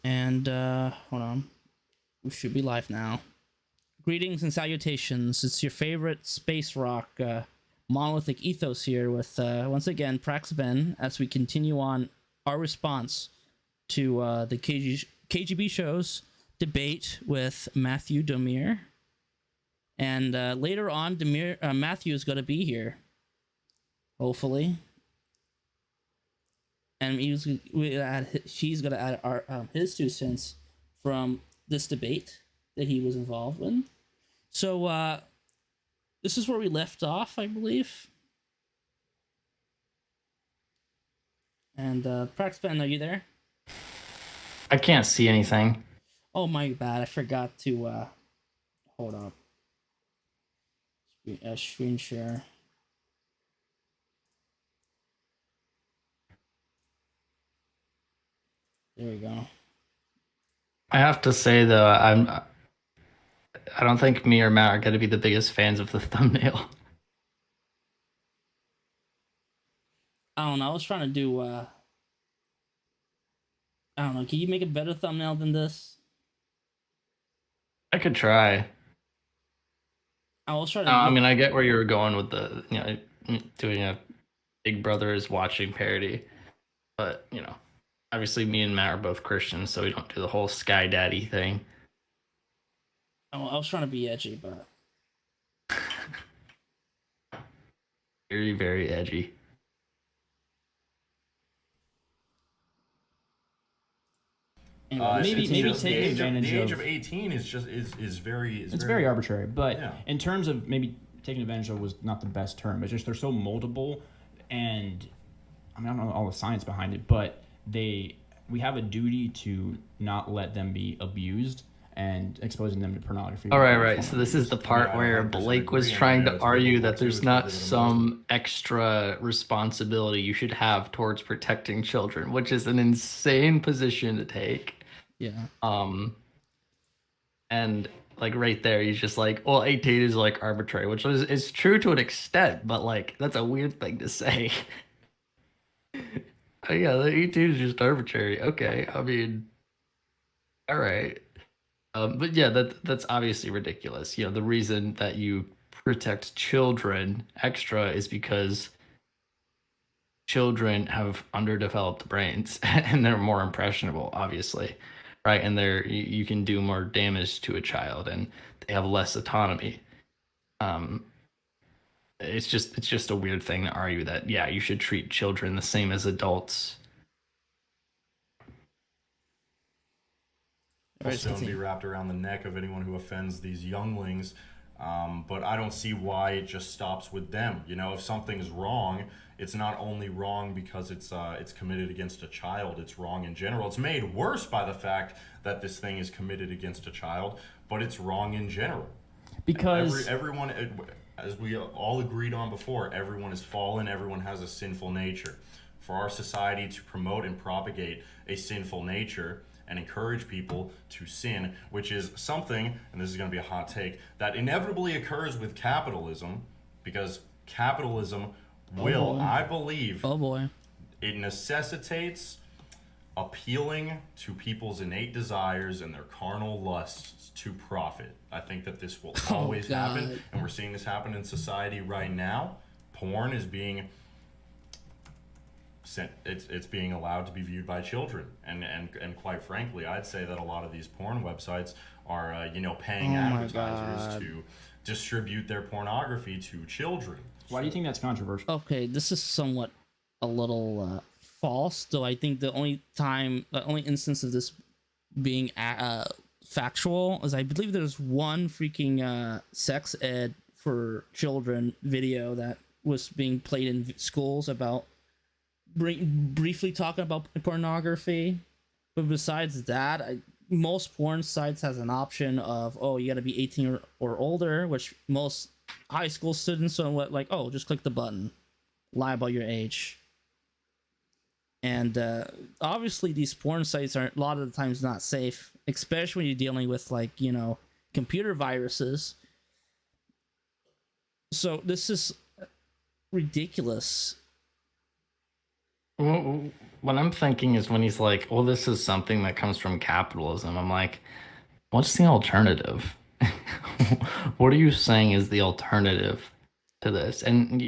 And hold on, we should be live now. Greetings and salutations. It's your favorite space rock monolithic ethos here with once again Praxben as we continue on our response to the KGB Show's debate with Matthew Demir. And later on, Matthew is going to be here, hopefully. And she's going to add his 2 cents from this debate that he was involved in. So this is where we left off, I believe. And Praxben, are you there? I can't see anything. Oh, my bad. I forgot to hold up. Screen share. There we go. I have to say though, I don't think me or Matt are going to be the biggest fans of the thumbnail. I don't know. I was trying to do. I don't know. Can you make a better thumbnail than this? I could try. I was trying to. I mean, I get where you were going with the, doing a Big Brother is watching parody, but obviously me and Matt are both Christians, so we don't do the whole Sky Daddy thing. I was trying to be edgy, but very, very edgy. Maybe taking advantage the age of 18 is very arbitrary. But yeah. In terms of maybe taking advantage of was not the best term. It's just they're so moldable, and I mean I don't know all the science behind it, but we have a duty to not let them be abused and exposing them to pornography. All right. So this is the part where Blake was trying to argue that there's not some extra responsibility you should have towards protecting children, which is an insane position to take. Yeah. And like right there, he's just like, well, 18 is like arbitrary, which is true to an extent, but like that's a weird thing to say. Yeah, the 18 is just arbitrary. Okay, I mean, all right. But yeah, that's obviously ridiculous. The reason that you protect children extra is because children have underdeveloped brains and they're more impressionable, obviously, right? And you can do more damage to a child, and they have less autonomy. It's just a weird thing to argue that you should treat children the same as adults. Stone be wrapped around the neck of anyone who offends these younglings, but I don't see why it just stops with them. If something's wrong, it's not only wrong because it's committed against a child. It's wrong in general. It's made worse by the fact that this thing is committed against a child, but it's wrong in general. Because everyone, as we all agreed on before, everyone is fallen. Everyone has a sinful nature. For our society to promote and propagate a sinful nature and encourage people to sin, which is something, and this is going to be a hot take, that inevitably occurs with capitalism, because capitalism I believe, it necessitates appealing to people's innate desires and their carnal lusts to profit. I think that this will always happen, and we're seeing this happen in society right now. Porn is being it's being allowed to be viewed by children, and quite frankly, I'd say that a lot of these porn websites are paying advertisers to distribute their pornography to children. Why do you think that's controversial? Okay, this is somewhat a little false, though. I think the only instance of this being factual is I believe there's one freaking sex ed for children video that was being played in schools about briefly talking about pornography. But besides that, most porn sites has an option of, you got to be 18 or older, which most high school students are just click the button, lie about your age. And obviously these porn sites are a lot of the times not safe, especially when you're dealing with computer viruses. So this is ridiculous. What I'm thinking is when he's like, well, this is something that comes from capitalism. I'm like, what's the alternative? What are you saying is the alternative to this? And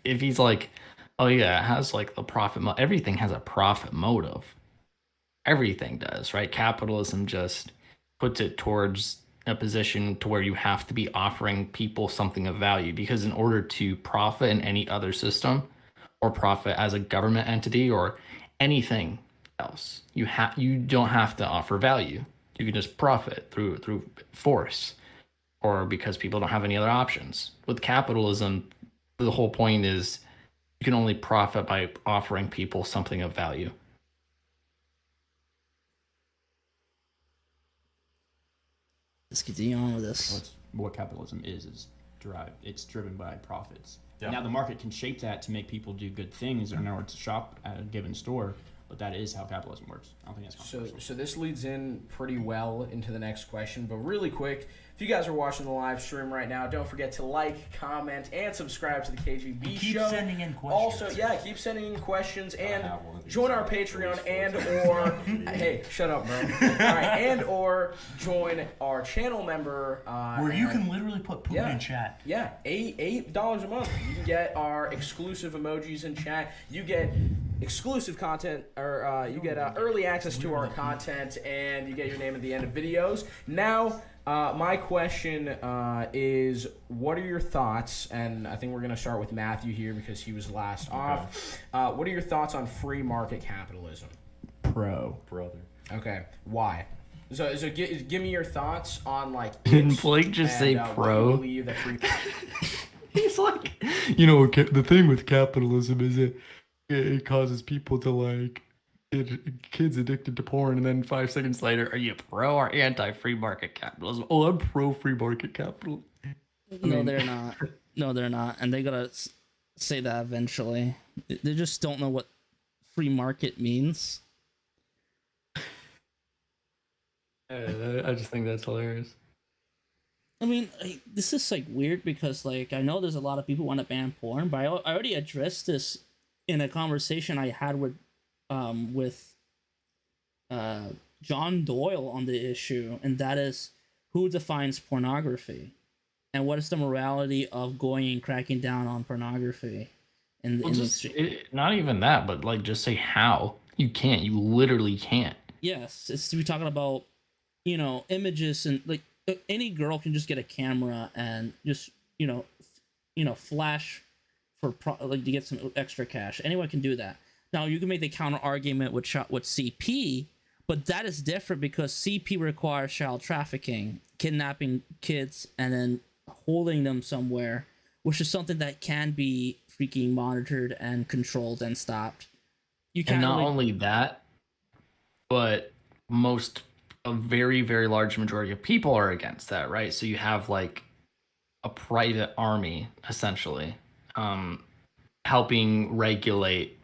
if he's like, oh yeah, it has like the profit, everything has a profit motive. Everything does, right? Capitalism just puts it towards a position to where you have to be offering people something of value, because in order to profit in any other system or profit as a government entity or anything else, you don't have to offer value. You can just profit through force, or because people don't have any other options. With capitalism, the whole point is you can only profit by offering people something of value. Let's continue on with this. That's what capitalism is derived. It's driven by profits. Yeah. Now the market can shape that to make people do good things in order to shop at a given store, but that is how capitalism works. I don't think that's controversial. So this leads in pretty well into the next question, but really quick, if you guys are watching the live stream right now, don't forget to like, comment, and subscribe to the KGB Keep Show. sending in questions. Also, yeah, keep sending in questions and have one of these join our please, Patreon please. and or hey, shut up, bro. All right, and or join our channel member Where you and- can literally put poop Yeah. in chat. Yeah, $8 a month. You can get our exclusive emojis in chat. You get exclusive content, or you get early access to our content, and you get your name at the end of videos. Now, my question is, what are your thoughts? And I think we're gonna start with Matthew here because he was last off. What are your thoughts on free market capitalism? Pro. Brother. Okay, why? So give me your thoughts on like. Didn't it Blake just say what you pro? believe that free. He's like, you know, the thing with capitalism is it causes people to like get kids addicted to porn, and then 5 seconds later, are you pro or anti free market capitalism? Oh, I'm pro free market capitalism. No, they're not. No, they're not. And they gotta say that eventually. They just don't know what free market means. I just think that's hilarious. I mean, this is like weird because like I know there's a lot of people who want to ban porn, but I already addressed this in a conversation I had with John Doyle on the issue, and that is who defines pornography, and what is the morality of going and cracking down on pornography in the industry. Not even that, but like just say how. You can't. You literally can't. Yes, it's to be talking about, you know, images, and like any girl can just get a camera and just flash for like to get some extra cash. Anyone can do that. Now you can make the counter argument with CP, but that is different because CP requires child trafficking, kidnapping kids, and then holding them somewhere, which is something that can be freaking monitored and controlled and stopped. You can't. And not really... only that, but a very, very large majority of people are against that, right? So you have like a private army essentially helping regulate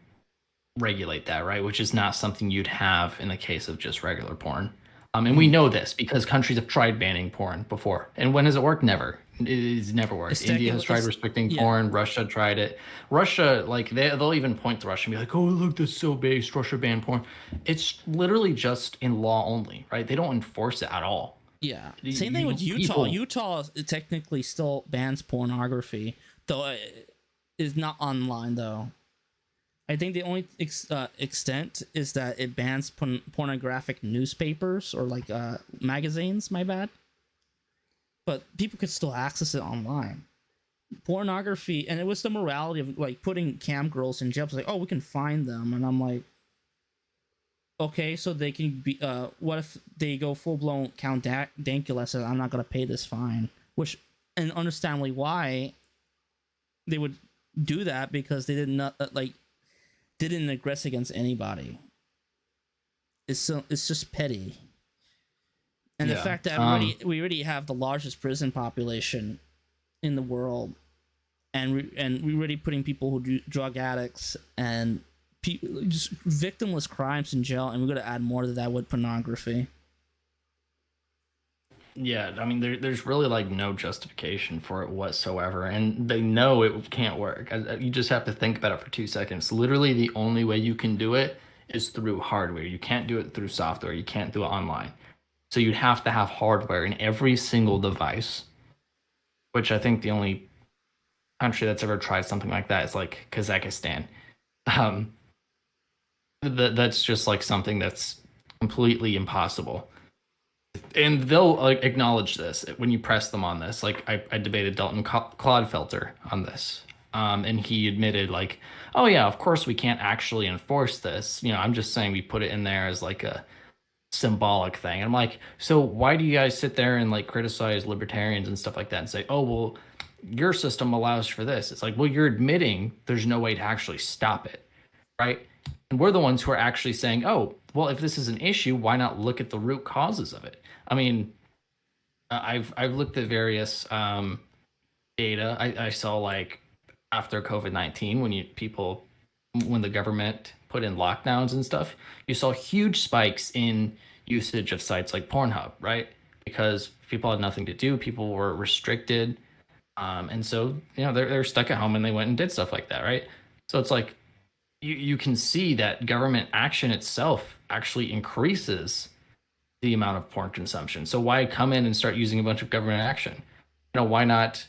that, right? Which is not something you'd have in the case of just regular porn. And we know this because countries have tried banning porn before. And when has it worked? Never. It's never worked. India has tried restricting porn. Russia tried it. Russia, like they'll even point to Russia and be like, "Oh, look, this is so based. Russia banned porn." It's literally just in law only, right? They don't enforce it at all. Yeah. Same thing with Utah. Utah technically still bans pornography, though it is not online though. I think the only extent is that it bans pornographic newspapers or like magazines. My bad. But people could still access it online. Pornography, and it was the morality of like putting cam girls in jail. It's like, oh, we can find them, and I'm like, okay, so they can be. What if they go full blown Count Dankula says, I'm not gonna pay this fine, which, and understandably why they would do that, because they didn't aggress against anybody. It's just petty. And the fact that we already have the largest prison population in the world, and we're already putting people who do drug addicts and just victimless crimes in jail, and we're going to add more to that with pornography. Yeah, I mean, there's really like no justification for it whatsoever, and they know it can't work. You just have to think about it for 2 seconds. Literally, the only way you can do it is through hardware. You can't do it through software. You can't do it online. So you'd have to have hardware in every single device, which I think the only country that's ever tried something like that is like Kazakhstan. Um, that's just like something that's completely impossible. And they'll like acknowledge this when you press them on this. Like I debated Dalton Clodfelter on this, and he admitted like, oh yeah, of course we can't actually enforce this. You know, I'm just saying we put it in there as like a symbolic thing. And I'm like, so why do you guys sit there and like criticize libertarians and stuff like that and say, oh well, your system allows for this? It's like, well, you're admitting there's no way to actually stop it, right? And we're the ones who are actually saying, oh, well, if this is an issue, why not look at the root causes of it? I mean, I've looked at various data. I saw like after COVID-19, when the government put in lockdowns and stuff, you saw huge spikes in usage of sites like Pornhub, right? Because people had nothing to do, people were restricted, and so they're stuck at home and they went and did stuff like that, right? So it's like you can see that government action itself actually increases the amount of porn consumption. So why come in and start using a bunch of government action? Why not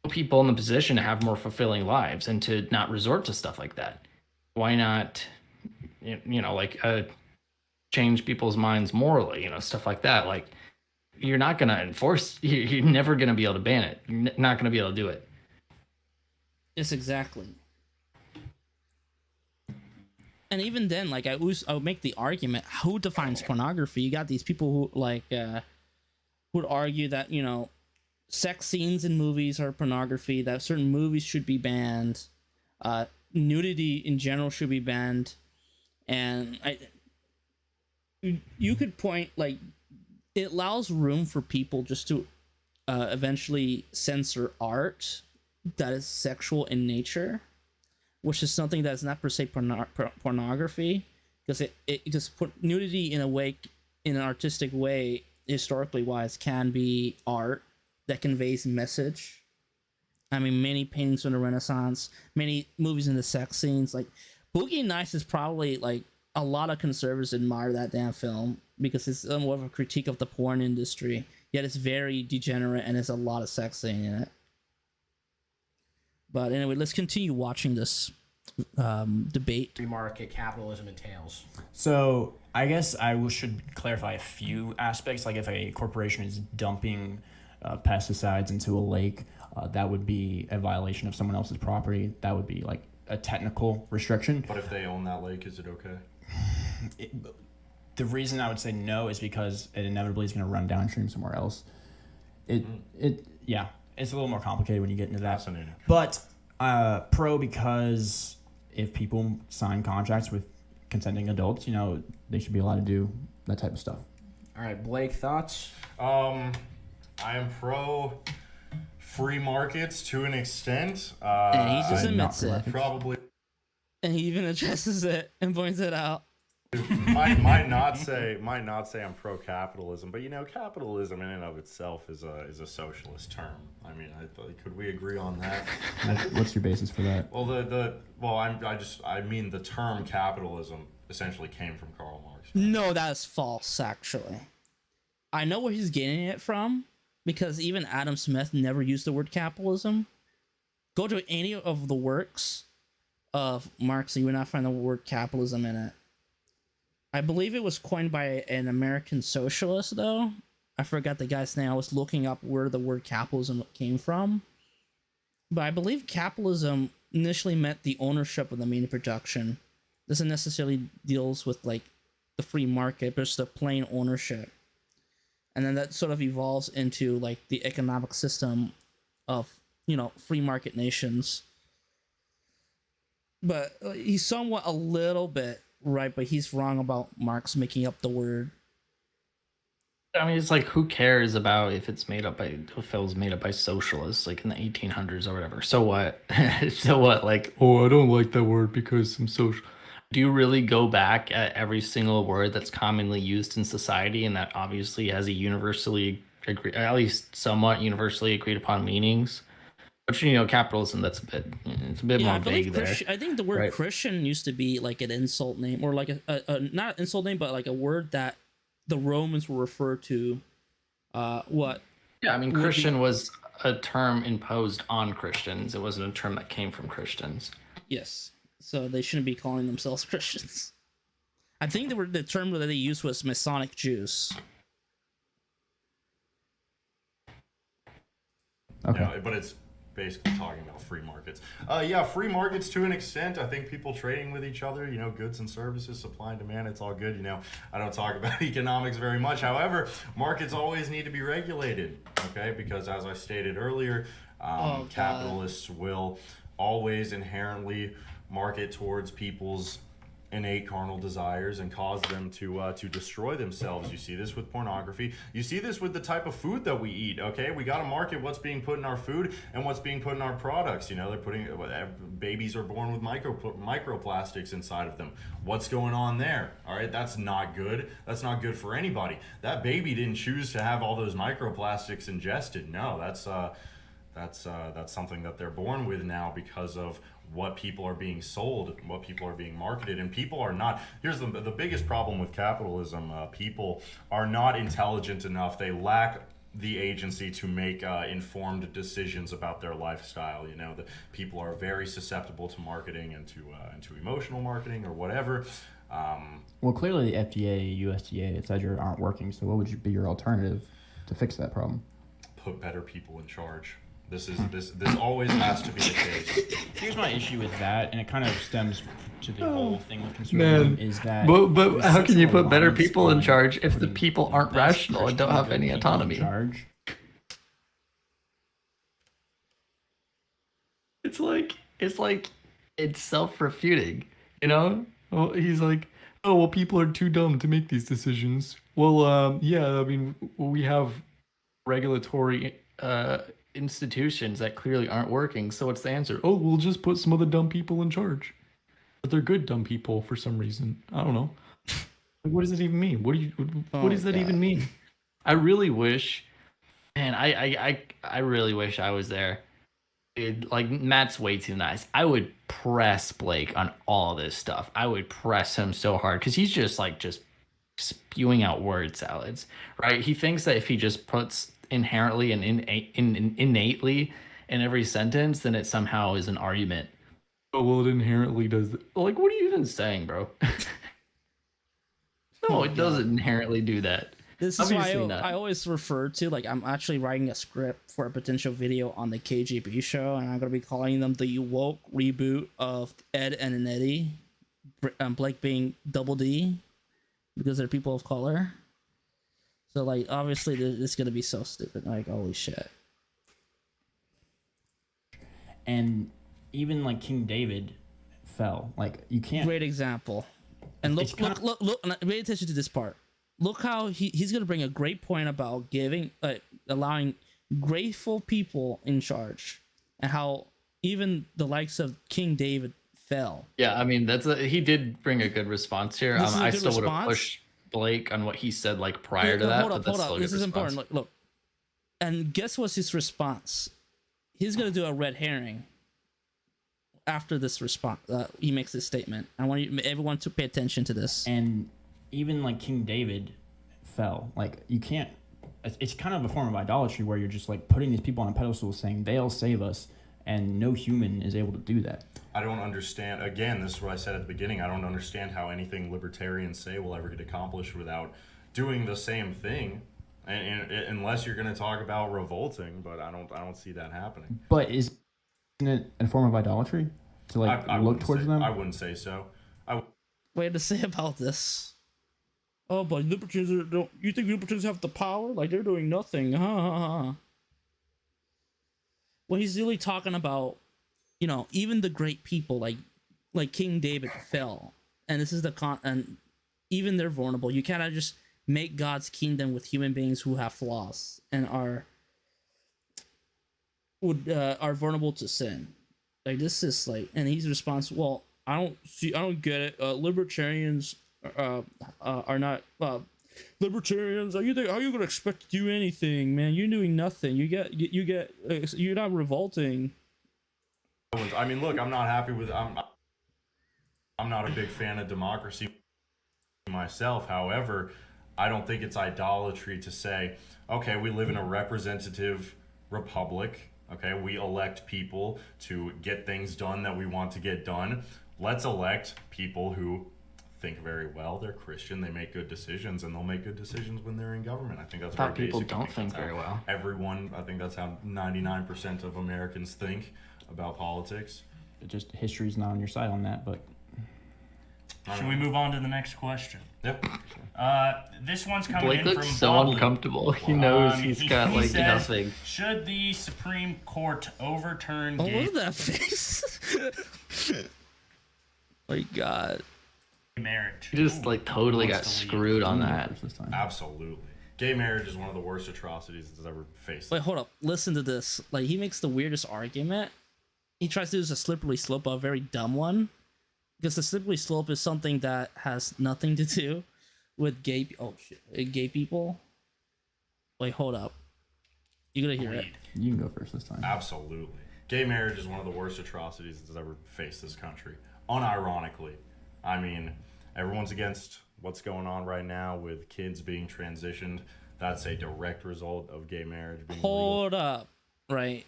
put people in the position to have more fulfilling lives and to not resort to stuff like that? Why not, change people's minds morally, stuff like that? Like, you're not going to enforce, you're never going to be able to ban it. You're not going to be able to do it. Yes, exactly. And even then, like I would make the argument: who defines pornography? You got these people who like would argue that sex scenes in movies are pornography. That certain movies should be banned. Nudity in general should be banned. And you could point like it allows room for people just to eventually censor art that is sexual in nature, which is something that's not per se pornography, because it just put nudity in an artistic way, historically wise, can be art that conveys message. I mean, many paintings from the Renaissance, many movies in the sex scenes, like Boogie Nights is probably like a lot of conservatives admire that damn film because it's more of a critique of the porn industry, yet it's very degenerate and there's a lot of sex scene in it. But anyway, let's continue watching this debate. Free market capitalism entails. So I guess should clarify a few aspects. Like if a corporation is dumping pesticides into a lake, that would be a violation of someone else's property. That would be like a technical restriction. But if they own that lake, is it okay? The reason I would say no is because it inevitably is going to run downstream somewhere else. It's a little more complicated when you get into that. Fascinating. But pro, because if people sign contracts with consenting adults, they should be allowed to do that type of stuff. All right, Blake, thoughts? I am pro free markets to an extent. And he just admits it. Probably. And he even addresses it and points it out. might not say I'm pro capitalism, but capitalism in and of itself is a socialist term. I mean, could we agree on that? What's your basis for that? Well, I mean the term capitalism essentially came from Karl Marx. No, that is false. Actually, I know where he's getting it from because even Adam Smith never used the word capitalism. Go to any of the works of Marx, and you will not find the word capitalism in it. I believe it was coined by an American socialist, though. I forgot the guy's name. I was looking up where the word capitalism came from. But I believe capitalism initially meant the ownership of the media production. Doesn't necessarily deals with like the free market, but just the plain ownership. And then that sort of evolves into like the economic system of, free market nations. But he's somewhat a little bit right, but he's wrong about Marx making up the word. I mean, it's like, who cares about if it was made up by socialists, like in the 1800s or whatever? So what? So what? Like, oh, I don't like that word because I'm social. do you really go back at every single word that's commonly used in society and that obviously has a universally agreed, at least somewhat universally agreed upon meanings? But capitalism, it's a bit Yeah, more I believe vague there. I think the word right? Christian used to be like an insult name, or like a not insult name, but like a word that the Romans were referred to. What? Yeah, I mean, would be- Christian was a term imposed on Christians. It wasn't a term that came from Christians. Yes, so they shouldn't be calling themselves Christians. I think the term that they used was Masonic Jews. Okay. Yeah, but it's basically talking about free markets. Yeah, free markets to an extent. I think people trading with each other, goods and services, supply and demand, it's all good. I don't talk about economics very much. However, markets always need to be regulated, okay? Because as I stated earlier, capitalists will always inherently market towards people's innate carnal desires and cause them to destroy themselves. You see this with pornography. You see this with the type of food that we eat. Okay, we got to market what's being put in our food and what's being put in our products. They're putting babies are born with microplastics inside of them. What's going on there? All right, that's not good. That's not good for anybody. That baby didn't choose to have all those microplastics ingested. No, that's something that they're born with now because of what people are being sold, what people are being marketed, and people are not. Here's the biggest problem with capitalism. People are not intelligent enough. They lack the agency to make informed decisions about their lifestyle. The people are very susceptible to marketing and to emotional marketing or whatever. Well, clearly the FDA, USDA, etc. aren't working. So what would be your alternative to fix that problem? Put better people in charge. This always has to be the case. Here's my issue with that, and it kind of stems to the whole thing with consumerism, is that... But how can you put better reliance people in on charge if the putting people aren't the best rational and don't have any Christian people in autonomy? charge? It's self-refuting, Well, he's like, oh, well, people are too dumb to make these decisions. Well, yeah, I mean, we have regulatory institutions that clearly aren't working. So what's the answer? Oh, we'll just put some of the dumb people in charge. But they're good dumb people for some reason. I don't know. What does it even mean? What does that even mean? I really wish, man, I really wish I was there. Like, Matt's way too nice. I would press Blake on all this stuff. I would press him so hard because he's just spewing out word salads, right? He thinks that if he just puts inherently and innately in every sentence, then it somehow is an argument. Oh, well, it inherently does. Like, what are you even saying, bro? No, it doesn't inherently do that. This is why I always refer to, like, I'm actually writing a script for a potential video on the KGB Show, and I'm going to be calling them the woke reboot of Ed and Eddie, Blake being Double D, because they're people of color. So, like, obviously, this is going to be so stupid. Like, holy shit. And even, like, King David fell. Like, you can't... Great example. And look, pay attention to this part. Look how he's going to bring a great point about allowing grateful people in charge, and how even the likes of King David fell. Yeah, I mean, he did bring a good response here. I still would have pushed Blake on what he said like prior to that. Hold up. This is important. Look. And guess what's his response? He's going to do a red herring after this response. He makes this statement. I want everyone to pay attention to this. And even like King David fell. Like, you can't... It's kind of a form of idolatry where you're just like putting these people on a pedestal saying they'll save us, and no human is able to do that. I don't understand. Again, this is what I said at the beginning. I don't understand how anything libertarians say will ever get accomplished without doing the same thing, and unless you're going to talk about revolting. But I don't see that happening. But isn't it a form of idolatry to look towards them? I wouldn't say so. What to say about this? Oh, but libertarians don't. You think libertarians have the power? Like, they're doing nothing. Well, he's really talking about, even the great people like King David fell, and this is and even they're vulnerable. You cannot just make God's kingdom with human beings who have flaws and are vulnerable to sin. Like, this is like, and his response, well, I don't get it. Libertarians are not libertarians. Are you gonna expect to do anything, man? You're doing nothing. You're not revolting. I mean, look, I'm not happy with. I'm not a big fan of democracy myself. However, I don't think it's idolatry to say, okay, we live in a representative republic. Okay, we elect people to get things done that we want to get done. Let's elect people who think very well. They're Christian. They make good decisions, and they'll make good decisions when they're in government. I think that's very people basic. don't think very well. Everyone, I think that's how 99% of Americans think about politics. It just history's not on your side on that, but Should we move on to the next question? Yep. This one's coming Blake in looks from so Bubbly. uncomfortable. He knows he's got he like says, nothing. Should the Supreme Court overturn Oh, gay look at that face. My God. marriage? He just like totally Who got wants to lead? screwed on I'm that. first this time. Absolutely. Gay marriage is one of the worst atrocities that's ever faced. Wait, hold up. Listen to this. Like, he makes the weirdest argument. He tries to use a slippery slope, a very dumb one. Because the slippery slope is something that has nothing to do with gay people. Wait, hold up. You gotta hear it. You can go first this time. Absolutely. Gay marriage is one of the worst atrocities that's ever faced this country. Unironically. I mean, everyone's against what's going on right now with kids being transitioned. That's a direct result of gay marriage being legal. Hold up. Right.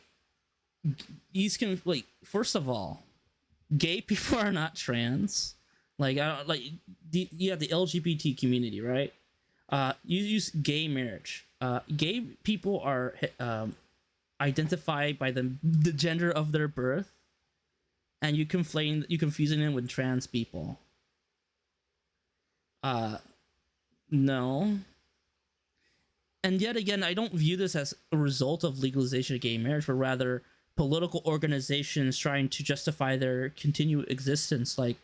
First of all, gay people are not trans. You have the LGBT community, right? You use gay marriage. Gay people are identified by the gender of their birth, and you're confusing them with trans people. No. And yet again, I don't view this as a result of legalization of gay marriage, but rather political organizations trying to justify their continued existence. Like,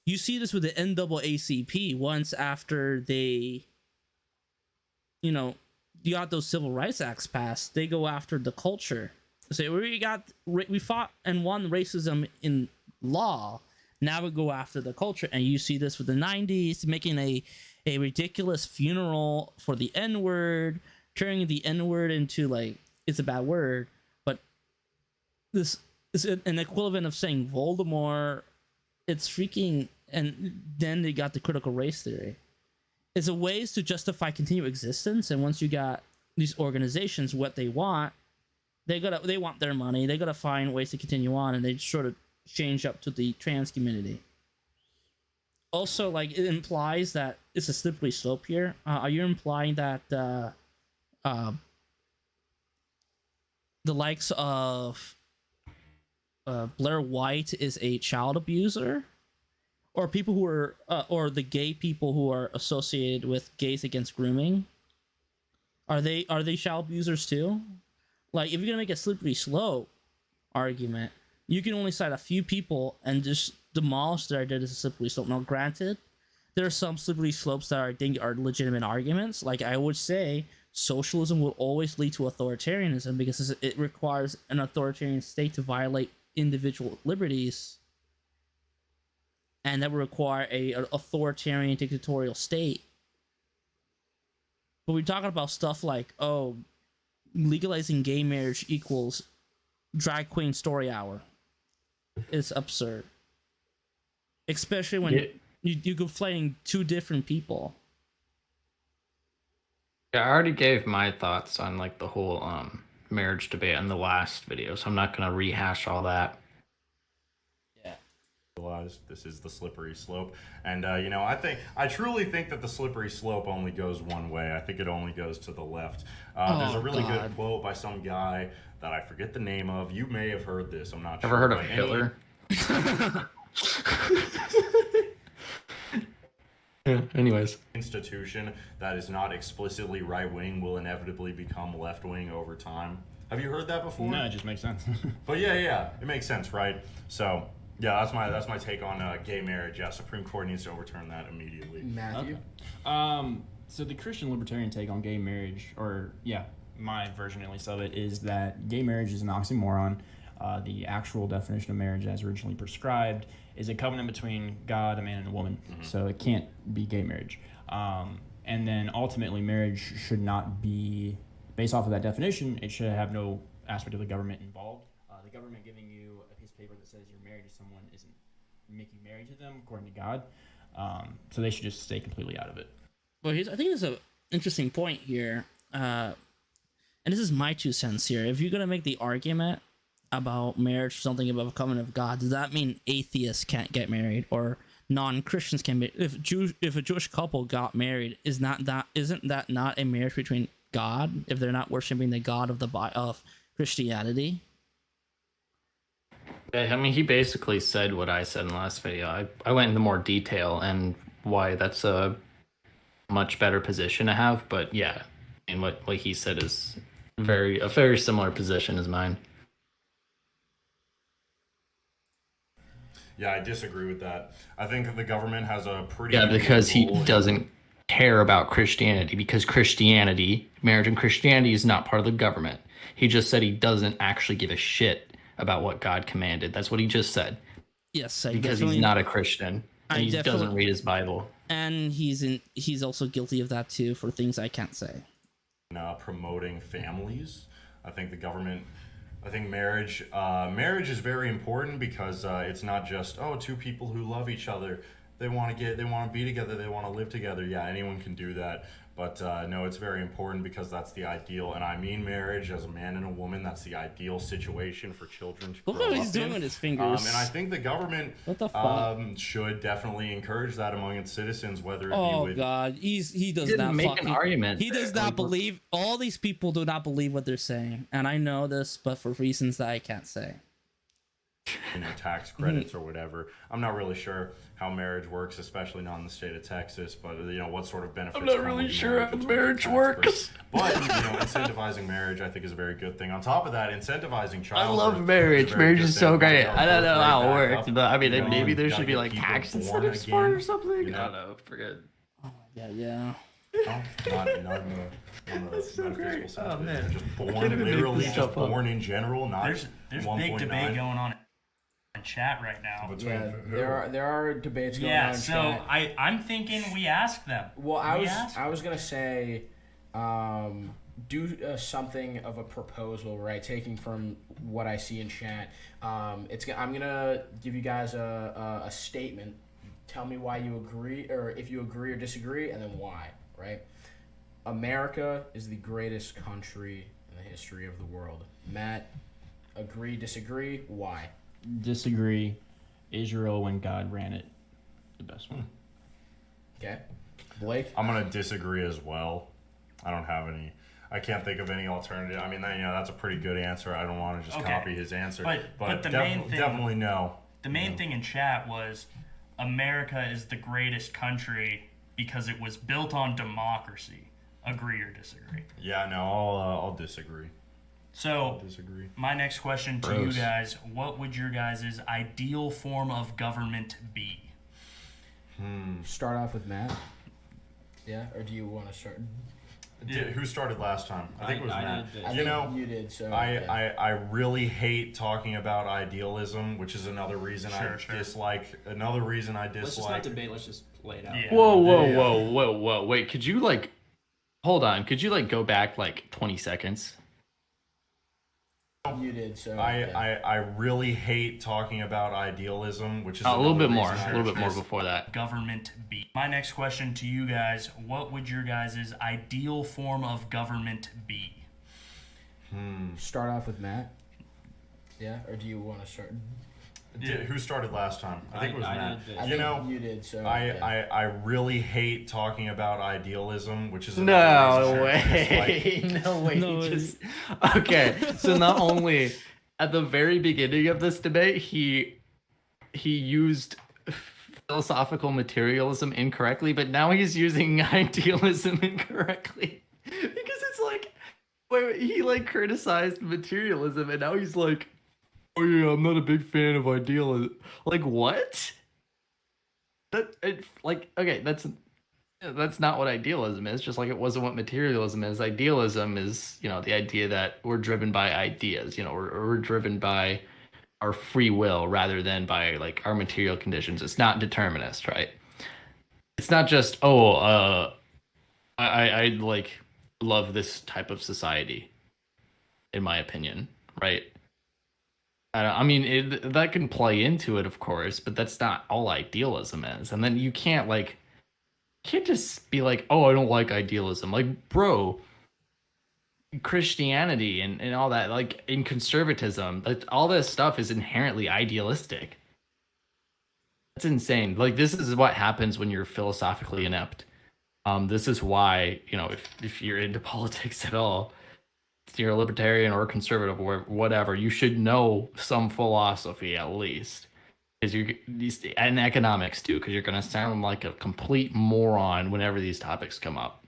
you see this with the NAACP. Once after they, you got those civil rights acts passed, they go after the culture. Say, we fought and won racism in law. Now we go after the culture. And you see this with the 90s, making a ridiculous funeral for the N-word, turning the N-word into, like, it's a bad word, but this is an equivalent of saying Voldemort. It's freaking, and then they got the critical race theory. It's a ways to justify continued existence, and once you got these organizations, what they want, they want their money, they gotta find ways to continue on, and they sort of change up to the trans community. Also, like, it implies that it's a slippery slope here. Are you implying that the likes of Blair White is a child abuser, or people who are, or the gay people who are associated with Gays Against Grooming? Are they child abusers too? Like, if you're gonna make a slippery slope argument, you can only cite a few people and just demolish their idea as a slippery slope. Now, granted, there are some slippery slopes that I think are legitimate arguments. Like, I would say socialism will always lead to authoritarianism because it requires an authoritarian state to violate individual liberties, and that would require an authoritarian dictatorial state. But we're talking about stuff like, oh, legalizing gay marriage equals drag queen story hour. It's absurd. Especially when you're conflating two different people. Yeah, I already gave my thoughts on like the whole marriage debate in the last video, so I'm not gonna rehash all that. Yeah. This is the slippery slope, and I truly think that the slippery slope only goes one way. I think it only goes to the left. There's a really good quote by some guy that I forget the name of. You may have heard this. I'm not sure. Ever heard of Hitler? Yeah, anyways. Institution that is not explicitly right-wing will inevitably become left-wing over time. Have you heard that before? No, it just makes sense. But yeah, it makes sense, right? So yeah, that's my take on gay marriage. Yeah, Supreme Court needs to overturn that immediately. Matthew? So the Christian libertarian take on gay marriage, my version at least of it, is that gay marriage is an oxymoron. The actual definition of marriage as originally prescribed is a covenant between God, a man, and a woman. So it can't be gay marriage. And then ultimately, marriage should not be, based off of that definition, it should have no aspect of the government involved. The government giving you a piece of paper that says you're married to someone isn't making you married to them according to God. So they should just stay completely out of it. Well, I think there's an interesting point here, and this is my 2 cents here. If you're gonna make the argument about marriage, something above a covenant of God, does that mean atheists can't get married or non-Christians can be? If a Jewish couple got married, isn't that not a marriage between God if they're not worshiping the God of Christianity? I mean, he basically said what I said in the last video. I went into more detail and why that's a much better position to have. But yeah, and what he said is a very similar position as mine. Yeah, I disagree with that. I think that the government has a pretty because he role in- doesn't care about Christianity, because marriage and Christianity is not part of the government. He just said he doesn't actually give a shit about what God commanded. That's what he just said. Yes, because he's not a Christian and he doesn't read his Bible. And he's also guilty of that too for things I can't say. Promoting families. I think the government. I think marriage is very important because it's not just 2 people who love each other. They want to be together. They want to live together. Yeah, anyone can do that. But no, it's very important because that's the ideal. And I mean marriage as a man and a woman. That's the ideal situation for children to grow up in. Look what he's doing with his fingers. And I think the government should definitely encourage that among its citizens, whether it be with... God, he does not make an argument. He does not believe. All these people do not believe what they're saying. And I know this, but for reasons that I can't say. Tax credits or whatever. I'm not really sure how marriage works, especially not in the state of Texas, but what sort of benefits. I'm not really sure how marriage works. But incentivizing marriage I think is a very good thing. On top of that, incentivizing childbirth. I love marriage. Marriage is so great. I don't know how it works, but I mean maybe there should be like tax incentives for it or something. I don't know, forget. Yeah. Not in the That's so great. sense, Oh man, just born in general. Not there's big debate going on in chat right now. Yeah, there are debates going on in so chat. I'm thinking we ask them. Well, I was gonna say, do something of a proposal, right? Taking from what I see in chat, I'm gonna give you guys a statement. Tell me why you agree, or if you agree or disagree, and then why. Right? America is the greatest country in the history of the world. Matt, agree, disagree, why? Disagree. Israel, when God ran it, the best one. Okay. Blake? I'm going to disagree as well. I don't have any. I can't think of any alternative. I mean, that's a pretty good answer. I don't want to just copy his answer. But the main thing, definitely no. The main thing in chat was America is the greatest country because it was built on democracy. Agree or disagree? Yeah, no, I'll disagree. So, my next question to you guys, what would your guys' ideal form of government be? Start off with Matt. Yeah, or do you want to start? Who started last time? I think it was Matt. You did. So I really hate talking about idealism, which is another reason I dislike. Another reason I dislike. Let's just not debate. Let's just lay it out. Yeah. Whoa! Wait, could you hold on? Could you go back 20 seconds? You did. So I really hate talking about idealism, which is a little bit more before that. Government be. My next question to you guys, what would your guys' ideal form of government be? Start off with Matt. Yeah, or do you want to start? Who started last time? I think it was Matt. You did. So I really hate talking about idealism, which is no way. Okay. So not only at the very beginning of this debate, he used philosophical materialism incorrectly, but now he's using idealism incorrectly because it's he criticized materialism, and now he's like, oh yeah, I'm not a big fan of idealism. What? Okay, that's not what idealism is. Just like it wasn't what materialism is. Idealism is, the idea that we're driven by ideas. We're driven by our free will rather than by like our material conditions. It's not determinist, right? It's not just I like love this type of society, in my opinion, right? I mean, that can play into it, of course, but that's not all idealism is. And then you can't just be like, oh, I don't like idealism. Like, bro, Christianity and all that, like in conservatism, like, all this stuff is inherently idealistic. That's insane. Like, this is what happens when you're philosophically inept. This is why, if you're into politics at all, if you're a libertarian or a conservative or whatever, you should know some philosophy at least. And economics too, because you're going to sound like a complete moron whenever these topics come up.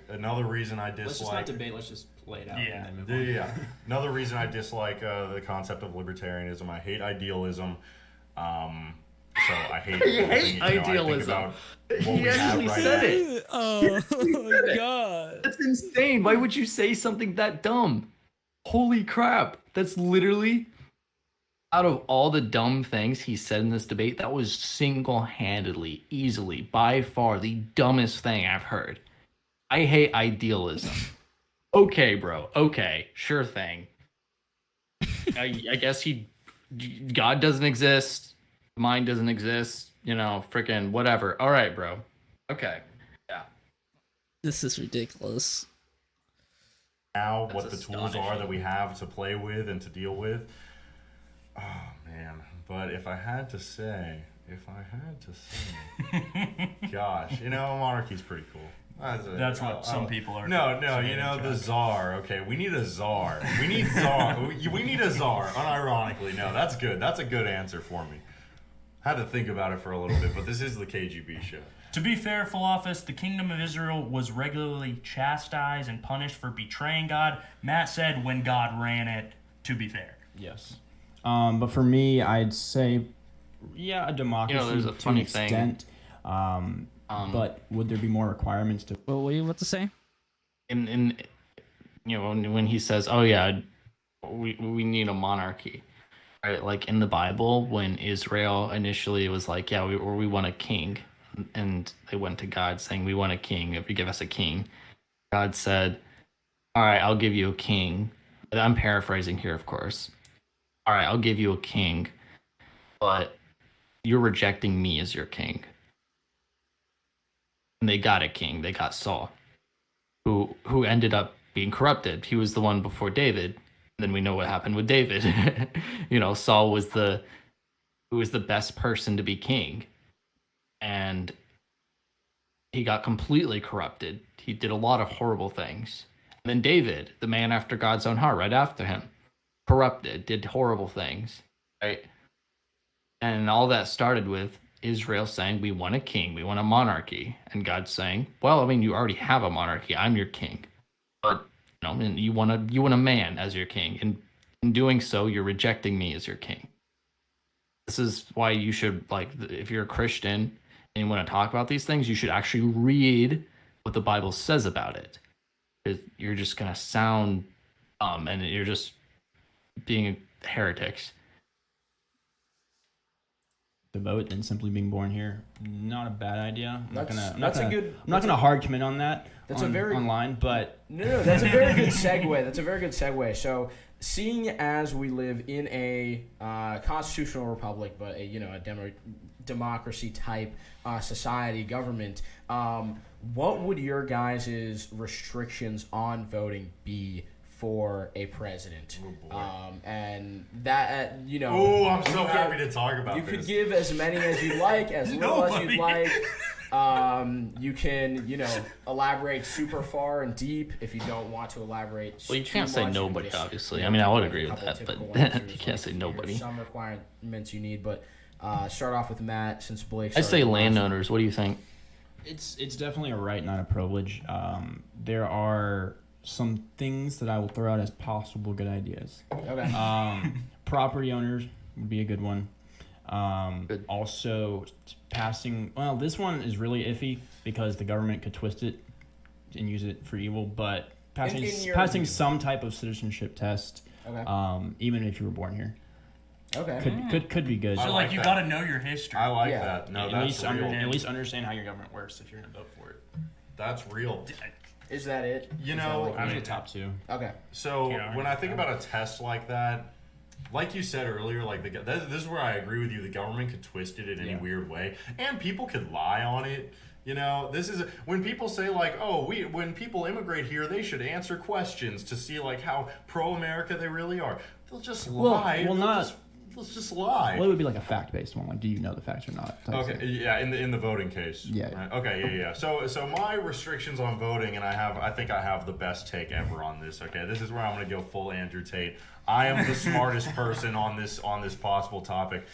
Another reason I Let's just dislike. not debate. Let's just play it out. Yeah. And then move on. Yeah. Another reason I dislike the concept of libertarianism. I hate idealism. So I hate. You hate I think idealism. about what He we have actually right said now. it. Oh my god. That's insane. Why would you say something that dumb? Holy crap. That's literally, out of all the dumb things he said in this debate, that was single-handedly, easily, by far the dumbest thing I've heard. I hate idealism. Okay, bro. Okay. Sure thing. I guess God doesn't exist. Mind doesn't exist. Freaking whatever. All right, bro. Okay. Yeah. This is ridiculous. Now, what the That's tools are astonishing. that we have to play with and to deal with. Oh man! But if I had to say, gosh, monarchy's pretty cool. That's what some people are. No, saying, the Chuck. czar. Okay, we need a czar. We need czar. We need a czar. Unironically, no, that's good. That's a good answer for me. Had to think about it for a little bit, but this is the KGB show. To be fair, full office, the Kingdom of Israel was regularly chastised and punished for betraying God. Matt said when God ran it, to be fair. Yes. But for me, I'd say, yeah, a democracy there's a to funny an thing. extent. But would there be more requirements to? What were you about to say? When he says, "Oh yeah, we need a monarchy," right? Like in the Bible, when Israel initially was like, "Yeah, we want a king," and they went to God saying, "We want a king. If you give us a king," God said, "All right, I'll give you a king." I'm paraphrasing here, of course. All right, I'll give you a king, but you're rejecting me as your king. And they got a king. They got Saul, who ended up being corrupted. He was the one before David. And then we know what happened with David. Saul was the best person to be king, and he got completely corrupted. He did a lot of horrible things. And then David, the man after God's own heart, right after him, corrupted, did horrible things, right? And all that started with Israel saying, we want a king, we want a monarchy. And God saying, well, I mean, you already have a monarchy, I'm your king. But, and you want a man as your king. And in doing so, you're rejecting me as your king. This is why you should, if you're a Christian and you want to talk about these things, you should actually read what the Bible says about it. Because you're just going to sound dumb and you're just being heretics. The vote than simply being born here. Not a bad idea. I'm not That's gonna hard commit on that. That's online, but No, that's a very good segue. That's a very good segue. So, seeing as we live in a constitutional republic, but a democracy type society government, what would your guys' restrictions on voting be for a president? Oh boy. And that Oh, I'm so happy to talk about you this. could give as many as you like, as little as you'd like. You can, elaborate super far and deep if you don't want to elaborate. Well, you too can't say much. nobody, You just, obviously. I mean, I would agree with couple that, typical but answers, you can't say nobody. There's some requirements you need, but start off with Matt since Blake. I'd say started last. landowners. What do you think? it's definitely a right, not a privilege. There are some things that I will throw out as possible good ideas. Okay. Property owners would be a good one. Good. Also, passing. Well, this one is really iffy because the government could twist it and use it for evil. But passing some type of citizenship test. Okay. Even if you were born here. Okay. Could be good. So like you that. got to know your history. I like Yeah. that. No, at that's real. at least understand how your government works if you're gonna vote for it. That's real. Is that it? You Is know, that Those are the top two. okay. So Yeah, when I think about a test like that, like you said earlier, like this is where I agree with you. The government could twist it in any weird way, and people could lie on it. You know, this is when people say like, oh, when people immigrate here, they should answer questions to see like how pro-America they really are. They'll just lie. They'll just lie. Well, it would be like a fact-based one. Like, do you know the facts or not? Okay, yeah, in the voting case. Yeah. Right? Okay, yeah. So my restrictions on voting, and I think I have the best take ever on this. Okay, this is where I'm gonna go full Andrew Tate. I am the smartest person on this possible topic.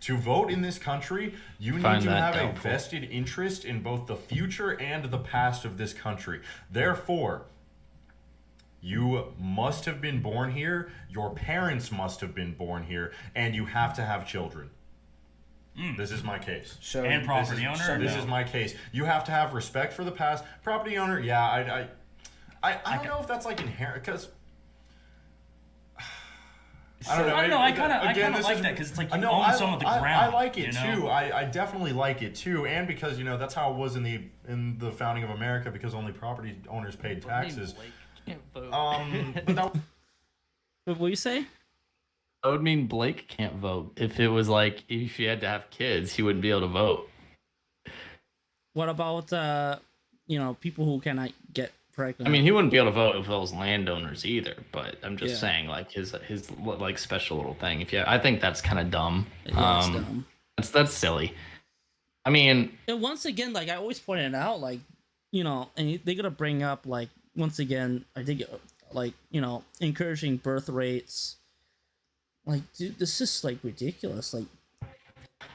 To vote in this country, you need to have a vested interest in both the future and the past of this country. Therefore, you must have been born here, your parents must have been born here, and you have to have children. This is my case. So And property owner? This is my case. You have to have respect for the past. Property owner, yeah, I don't know if that's like inherent, because I don't know. I don't know. I kind of like that because it's like you own some of the ground. I like it you know? too. I definitely like it too, and because that's how it was in the founding of America, because only property owners paid taxes. But that, What will you say? That would mean Blake can't vote. If it was like, if you had to have kids, he wouldn't be able to vote. What about people who cannot get pregnant? I mean, he wouldn't be able to vote if it was landowners either. But I'm just Yeah. saying, like his like special little thing. I think that's kind of dumb. Yeah, it's dumb. That's silly. I mean, And once again, like I always pointed out, like and they're gonna bring up like once again, I think like encouraging birth rates. Like, dude, this is like ridiculous. Like,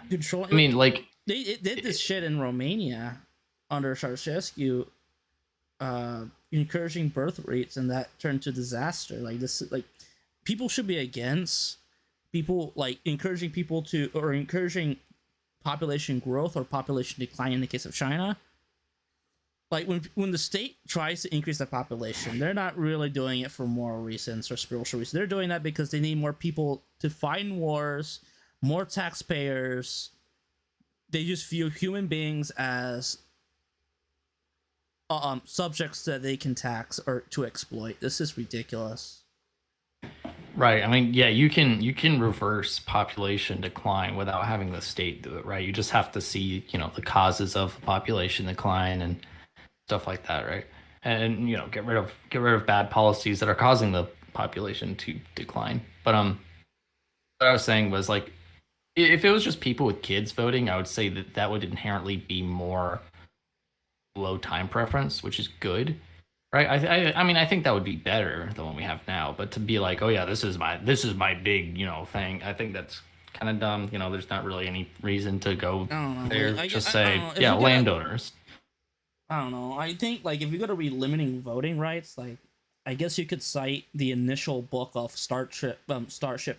control. I mean, like they did this shit in Romania under Ceausescu, encouraging birth rates, and that turned to disaster. Like this, like people should be against people like encouraging people to or encouraging population growth or population decline in the case of China. Like when the state tries to increase the population, they're not really doing it for moral reasons or spiritual reasons. They're doing that because they need more people to fight in wars, more taxpayers. They just view human beings as subjects that they can tax or to exploit. This is ridiculous. right. I mean, yeah, you can reverse population decline without having the state do it, right? You just have to see, the causes of population decline and stuff like that, right? And get rid of bad policies that are causing the population to decline. But what I was saying was like, if it was just people with kids voting, I would say that would inherently be more low time preference, which is good, right? I mean, I think that would be better than what we have now. But to be like, oh yeah, this is my big thing, I think that's kind of dumb. There's not really any reason to go there. Just say landowners. I don't know. I think like if you're gonna be limiting voting rights, like I guess you could cite the initial book of Starship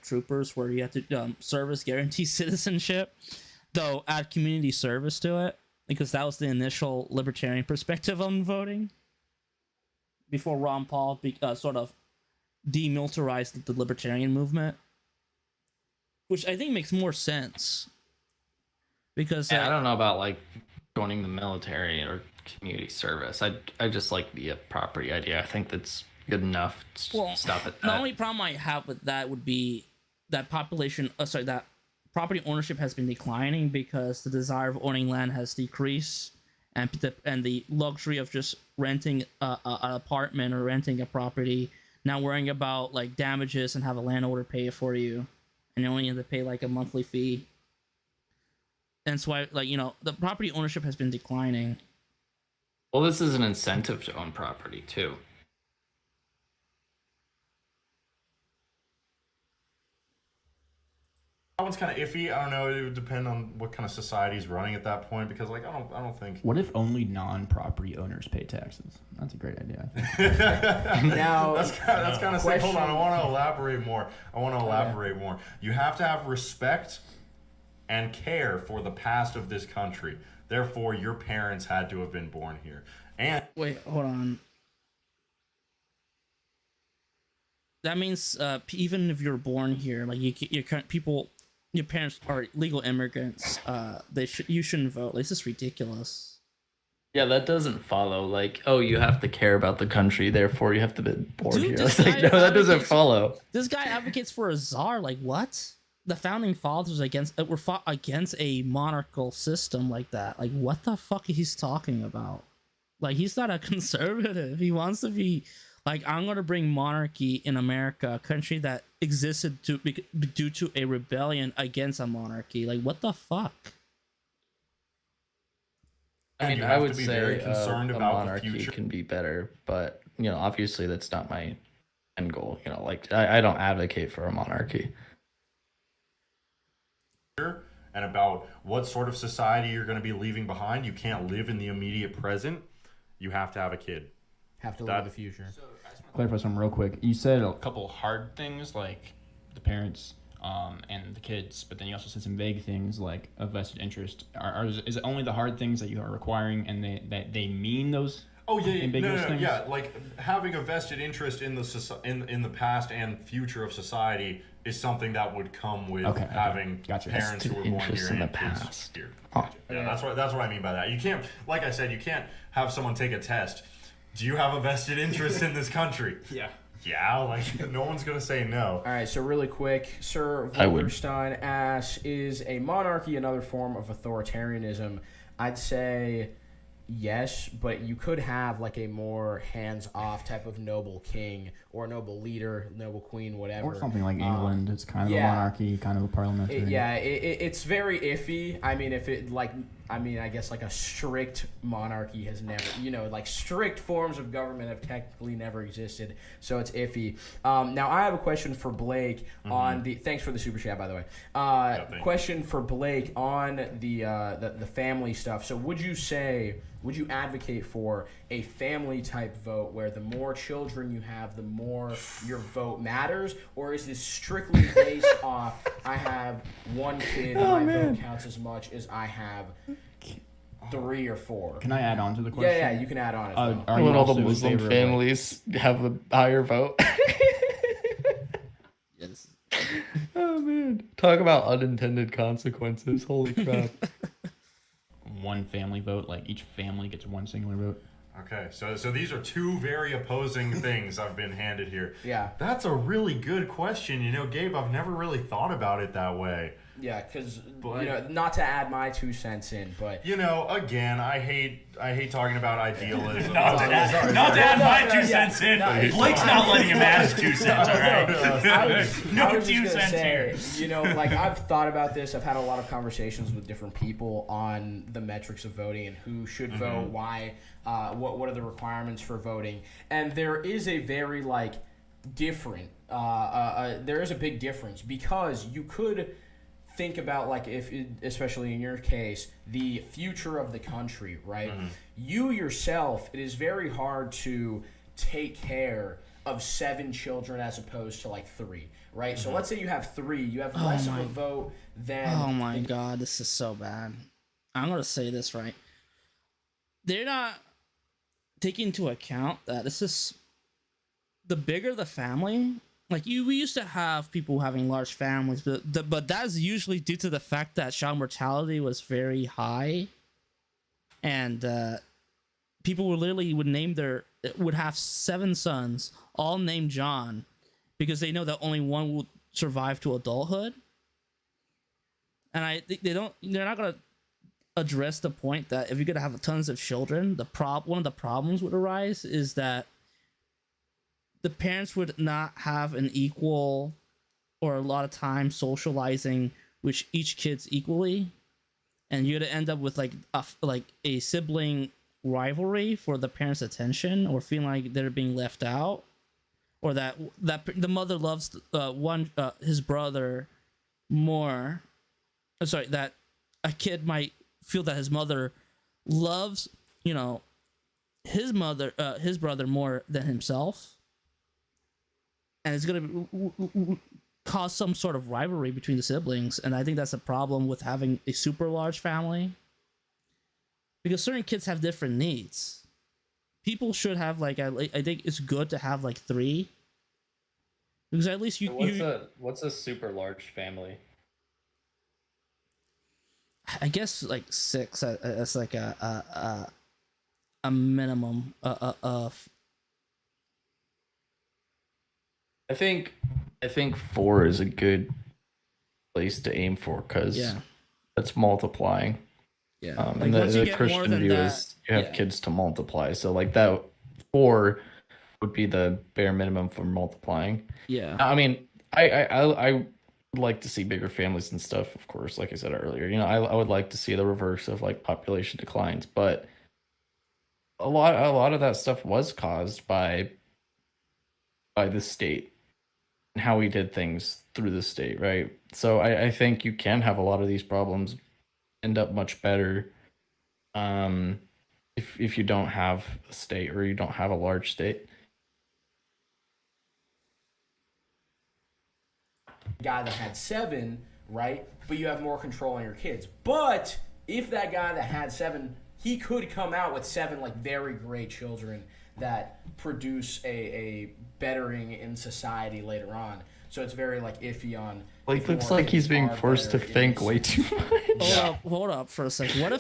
Troopers, where you have to service guarantee citizenship, though add community service to it, because that was the initial libertarian perspective on voting. Before Ron Paul sort of demilitarized the libertarian movement, which I think makes more sense. Because I don't know about like joining the military or community service. I just like the property idea. I think that's good enough. Stop at that. The only problem I have with that would be that that property ownership has been declining because the desire of owning land has decreased, and the luxury of just renting an apartment or renting a property, not worrying about like damages and have a landowner pay it for you, and you only have to pay like a monthly fee. And so the property ownership has been declining. Well, this is an incentive to own property too. that one's kind of iffy. I don't know. It would depend on what kind of society is running at that point, because like I don't think. What if only non-property owners pay taxes? That's a great idea, I think. Now that's kind of sick. Hold on, I want to elaborate more. Okay. more. You have to have respect and care for the past of this country. Therefore, your parents had to have been born here. And Wait, hold on. that means even if you're born here, like your parents are legal immigrants. You shouldn't vote. Like, this is ridiculous. Yeah, that doesn't follow. Like, oh, you have to care about the country, therefore you have to be born Dude, here. this It's like, guy no, that doesn't advocates- follow. This guy advocates for a czar. Like, what? The founding fathers were fought against a monarchical system like that. Like, what the fuck is he talking about? Like, he's not a conservative. He wants to be like, I'm gonna bring monarchy in America, a country that existed due to a rebellion against a monarchy. Like, what the fuck? I mean, you I have would to be say very concerned a about the monarchy future. can be better, but obviously that's not my end goal. Like I don't advocate for a monarchy. And about what sort of society you're going to be leaving behind. You can't live in the immediate present. You have to have a kid. Have to live in the future. Clarify something real quick. You said a couple hard things like the parents and the kids, but then you also said some vague things like a vested interest. Is it only the hard things that you are requiring, and that they mean those? Oh yeah, ambiguous no, things? yeah. Like having a vested interest in in the past and future of society is something that would come with having Gotcha. parents who were born interest here in and the kids past. here. Huh. Yeah, that's what I mean by that. You can't, like I said, you can't have someone take a test. Do you have a vested interest in this country? Yeah. Yeah, like no one's gonna say no. All right, so really quick, Sir I would. Wolverstein asks, is a monarchy another form of authoritarianism? I'd say yes, but you could have like a more hands-off type of noble king or noble leader, noble queen, whatever. Or something like England. It's kind of yeah. a monarchy, kind of a parliamentary. It's very iffy. I mean, I guess like a strict monarchy has never, like strict forms of government have technically never existed. So it's iffy. Now I have a question for Blake on the. Thanks for the super chat, by the way. Question for Blake on the family stuff. So would you advocate for a family type vote where the more children you have, the more your vote matters, or is this strictly based off I have one kid and my vote counts as much as I have 3 or 4? Can I add on to the question? Yeah, you can add on as well. Are you When all also the in Muslim favor of, families have a higher vote. Yes. Oh man, talk about unintended consequences. Holy crap. one family vote, like each family gets one singular vote? Okay, so these are two very opposing things I've been handed here. Yeah. That's a really good question. Gabe, I've never really thought about it that way. Yeah, because not to add my 2 cents in, but Again, I hate talking about idealism. Not to add my 2 cents in. Blake's not letting him add his 2 cents, all right? I was No just 2 gonna cents say, here. like I've thought about this. I've had a lot of conversations with different people on the metrics of voting and who should vote, why, what are the requirements for voting, and there is a very different. There is a big difference because you could think about especially in your case, the future of the country, right? You yourself, it is very hard to take care of 7 children as opposed to 3, right? So let's say you have 3, you have less of a vote than. Oh my god, this is so bad. I'm gonna say this right. They're not taking into account that this is the bigger the family. We used to have people having large families, but that's usually due to the fact that child mortality was very high, and people would have 7 sons, all named John, because they know that only one will survive to adulthood. And they're not gonna address the point that if you're gonna have tons of children, one of the problems would arise is that the parents would not have an equal or a lot of time socializing with each kids equally, and you're gonna end up with a sibling rivalry for the parents' attention, or feeling like they're being left out, or that the mother loves his brother more. Sorry, that a kid might feel that his mother loves his brother more than himself. And it's going to cause some sort of rivalry between the siblings. And I think that's a problem with having a super large family. Because certain kids have different needs. People should have, I think it's good to have 3. Because at least What's a super large family? I guess like 6 as like a minimum of. I think 4 is a good place to aim for because Yeah. that's multiplying. Yeah. And Like, once you the get more Christian than view that, is you have yeah. kids to multiply. So like that 4 would be the bare minimum for multiplying. Yeah. I mean, I would like to see bigger families and stuff, of course, like I said earlier. You know, I would like to see the reverse of like population declines, but a lot of that stuff was caused by the state and how we did things through the state, right? So I think you can have a lot of these problems end up much better if you don't have a state or you don't have a large state. Guy that had 7, right? But you have more control on your kids. But if that guy that had 7, he could come out with 7 like very great children that produce a bettering in society later on. So it's very like iffy on. Like if looks more like he's kids being are forced to better think in way too much. Hold up for a second. What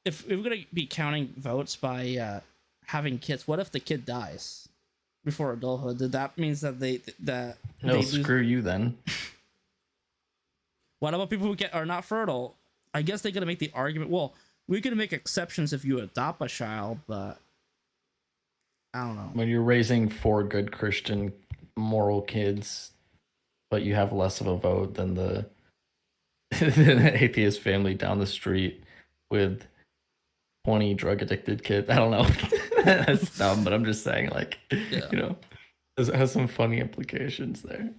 if we're gonna be counting votes by having kids? What if the kid dies before adulthood? Did that means that No, screw you then. What about people who are not fertile? I guess they're gonna make the argument. Well, we can make exceptions if you adopt a child, but I don't know. When you're raising 4 good Christian moral kids, but you have less of a vote than the atheist family down the street with 20 drug addicted kids. I don't know. That's dumb, but I'm just saying, like, Yeah. you know, it has some funny implications there.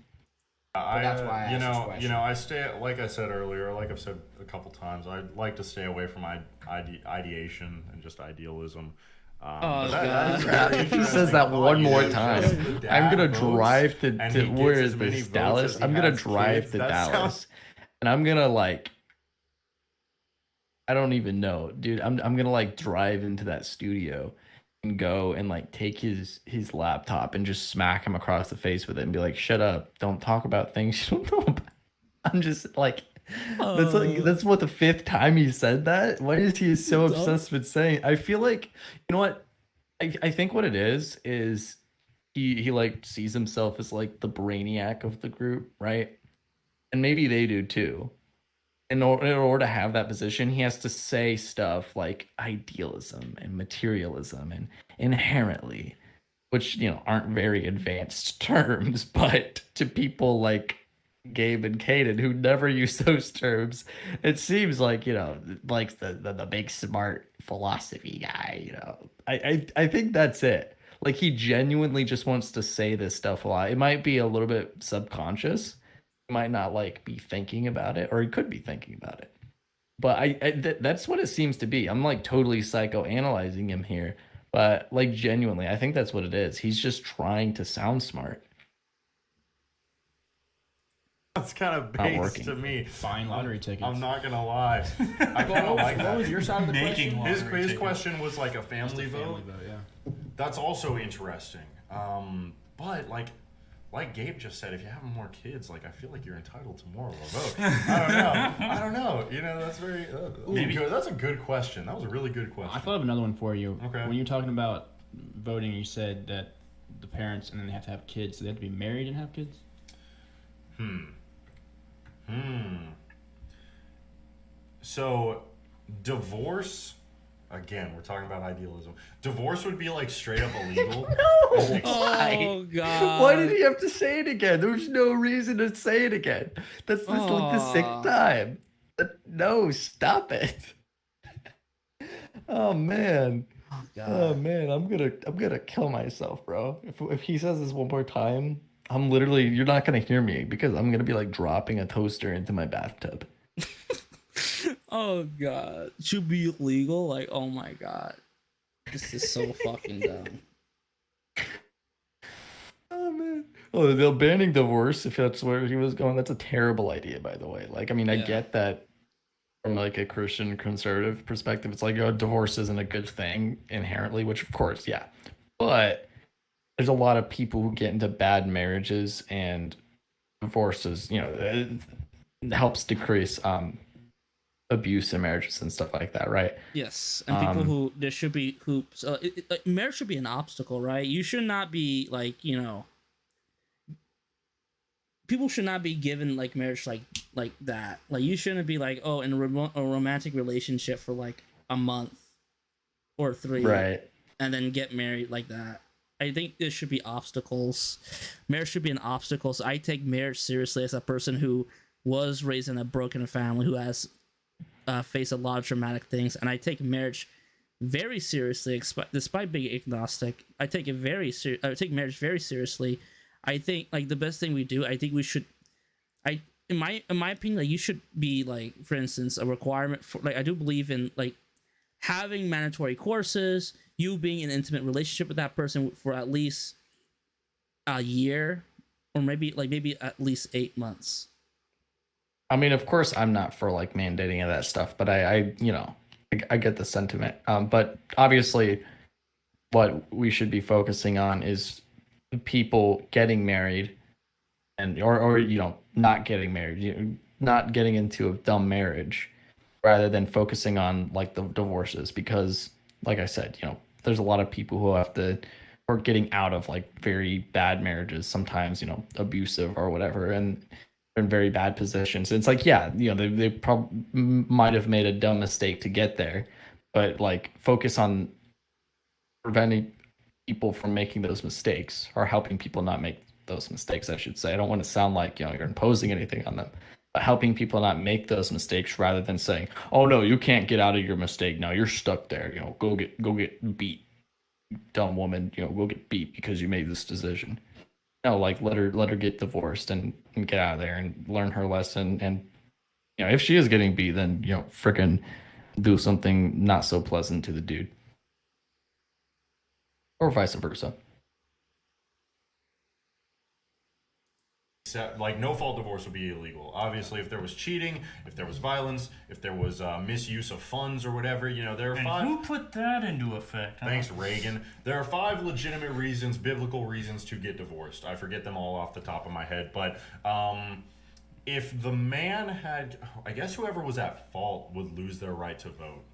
that's why I asked this question. You know, I stay, like I said earlier, like I've said a couple times, I like to stay away from ideation and just idealism. Oh, that is God. very If he interesting says that thought, one you more know, time, just the dad I'm gonna votes, drive to and he gets where as is many this, votes Dallas? as he I'm gonna has drive kids. to That Dallas, sounds- and I'm gonna like, I don't even know, dude. I'm gonna like drive into that studio and go and like take his laptop and just smack him across the face with it and be like, "Shut up! Don't talk about things you don't know about." I'm just like. That's what the 5th time he said that. Why is he so obsessed with saying? I feel like, you know what? I think what it is he like sees himself as like the brainiac of the group, right? And maybe they do too. In order to have that position, he has to say stuff like idealism and materialism and inherently, which, you know, aren't very advanced terms, but to people like Gabe and Caden who never use those terms, it seems like, you know, like the big smart philosophy guy, you know. I think that's it. Like he genuinely just wants to say this stuff a lot. It might be a little bit subconscious. He might not like be thinking about it, or he could be thinking about it. But that's what it seems to be. I'm like totally psychoanalyzing him here, but like genuinely, I think that's what it is. He's just trying to sound smart. That's kind of Not based working. to me. Buying lottery tickets. I'm not gonna lie. I kind of like What was that. your side of the Making question? lottery His tickets. question was like a family vote. Family vote, yeah. That's also interesting. But like Gabe just said, if you have more kids, like I feel like you're entitled to more of a vote. I don't know. You know, that's very that's a good question. That was a really good question. I thought of another one for you. Okay. When you're talking about voting, you said that the parents and then they have to have kids. So they have to be married and have kids? So, divorce. Again, we're talking about idealism. Divorce would be like straight up illegal. Oh God! Why did he have to say it again? There was no reason to say it again. That's like the 6th time. No, stop it. Oh man. Oh man, I'm gonna kill myself, bro. If he says this one more time, I'm literally, you're not gonna hear me because I'm gonna be like dropping a toaster into my bathtub. Oh God! Should be illegal? Like, oh my God! This is so fucking dumb. Oh man. Oh, they're banning divorce. If that's where he was going, that's a terrible idea, by the way. Like, I mean, I get that from like a Christian conservative perspective. It's like, divorce isn't a good thing inherently, which of course, yeah. But there's a lot of people who get into bad marriages, and divorces, it helps decrease abuse in marriages and stuff like that, right? Yes, and people who there should be hoops. Marriage should be an obstacle, right? You should not be like people should not be given like marriage like that. Like you shouldn't be like in a romantic relationship for like a month or 3, Right. and then get married like that. I think there should be obstacles. Marriage should be an obstacle. So I take marriage seriously as a person who was raised in a broken family, who has faced a lot of traumatic things, and I take marriage very seriously, despite being agnostic. I take marriage very seriously. I think like the best thing we do. I think we should. In my opinion, like you should be like, for instance, a requirement for like I do believe in like having mandatory courses. You being in an intimate relationship with that person for at least a year, or maybe at least 8 months. I mean, of course, I'm not for like mandating of that stuff, but I get the sentiment. But obviously, what we should be focusing on is people getting married, and or not getting married, not getting into a dumb marriage, rather than focusing on like the divorces, because, like I said, there's a lot of people who are getting out of like very bad marriages, sometimes abusive or whatever, and in very bad positions. It's like, yeah, they probably might have made a dumb mistake to get there, but like focus on preventing people from making those mistakes, or helping people not make those mistakes, I should say. I don't want to sound like you're imposing anything on them, but helping people not make those mistakes, rather than saying, oh no, you can't get out of your mistake now, you're stuck there, go get beat, dumb woman, go get beat because you made this decision. No, like let her get divorced and get out of there and learn her lesson. And if she is getting beat, then freaking do something not so pleasant to the dude, or vice versa. Like no fault divorce would be illegal. Obviously, if there was cheating, if there was violence, if there was misuse of funds or whatever, there are 5. Who put that into effect? Thanks, Reagan. There are 5 legitimate reasons, biblical reasons, to get divorced. I forget them all off the top of my head, but if the man had, I guess whoever was at fault would lose their right to vote.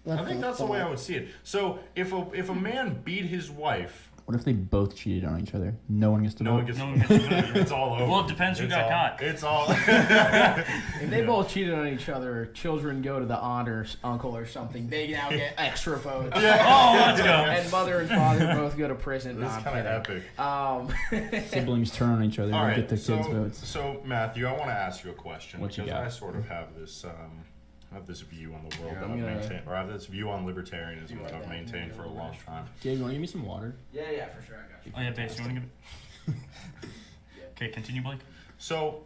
I think that's the way I would see it. So if a man beat his wife. What if they both cheated on each other? No one gets to vote. It's all over. Well, it depends who got caught. It's all. If they both cheated on each other, children go to the aunt or uncle or something. They now get extra votes. Yeah. Oh, let's go. And mother and father both go to prison. This is kind of epic. Siblings turn on each other and get the kids' votes. So Matthew, I want to ask you a question, What you because got? I sort of have this view on the world that I've maintained, or I have this view on libertarianism that I've maintained for a long time. Gabe, you want to give me some water? Yeah, for sure. I got you. Oh yeah, Base, you want to give it? Okay, continue, Blake. So,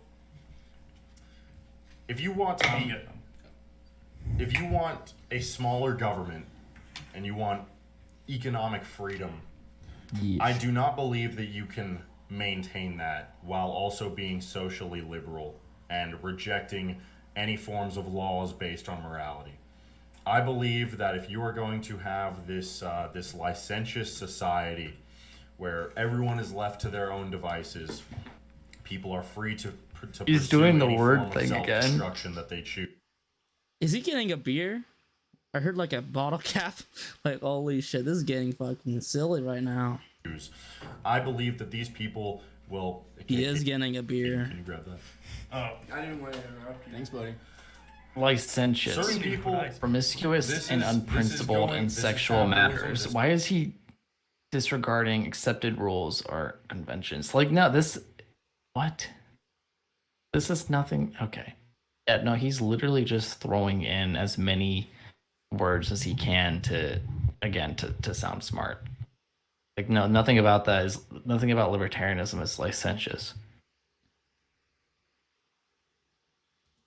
if you want a smaller government and you want economic freedom, Yes. I do not believe that you can maintain that while also being socially liberal and rejecting any forms of laws based on morality. I believe that if you are going to have this licentious society where everyone is left to their own devices, people are free to He's pursue doing the any word form of thing again. self-destruction that they choose. Is he getting a beer? I heard like a bottle cap. Like, holy shit, this is getting fucking silly right now. I believe that these people will. He is getting a beer. Can you grab that? Oh, I didn't want to interrupt you. Thanks, buddy. Licentious, Certain people. promiscuous, This and is unprincipled going- in this is sexual capitalism. matters. This- Why is he disregarding accepted rules or conventions? Like, no, what? This is nothing. Okay. Yeah, no, he's literally just throwing in as many words as he can to sound smart. Like, no, nothing about libertarianism is licentious.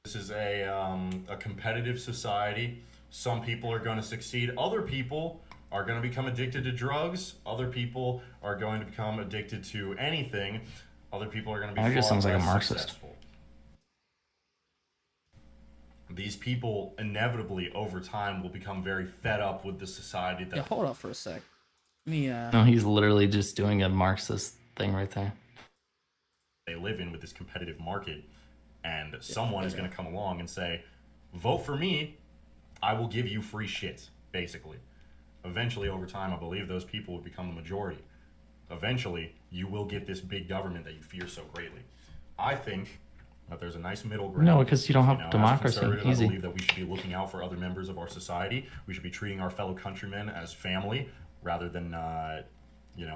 This is a competitive society. Some people are going to succeed. Other people are going to become addicted to drugs. Other people are going to become addicted to anything. Other people are going to be That just sounds like a less Marxist. successful. These people inevitably over time will become very fed up with the society that Yeah, hold up for a sec. Yeah. No, he's literally just doing a Marxist thing right there. They live in with this competitive market, and someone is going to come along and say, vote for me, I will give you free shit, basically. Eventually, over time, I believe those people would become the majority. Eventually, you will get this big government that you fear so greatly. I think that there's a nice middle ground. No, because you don't have democracy. As a conservative, Easy. I believe that we should be looking out for other members of our society. We should be treating our fellow countrymen as family rather than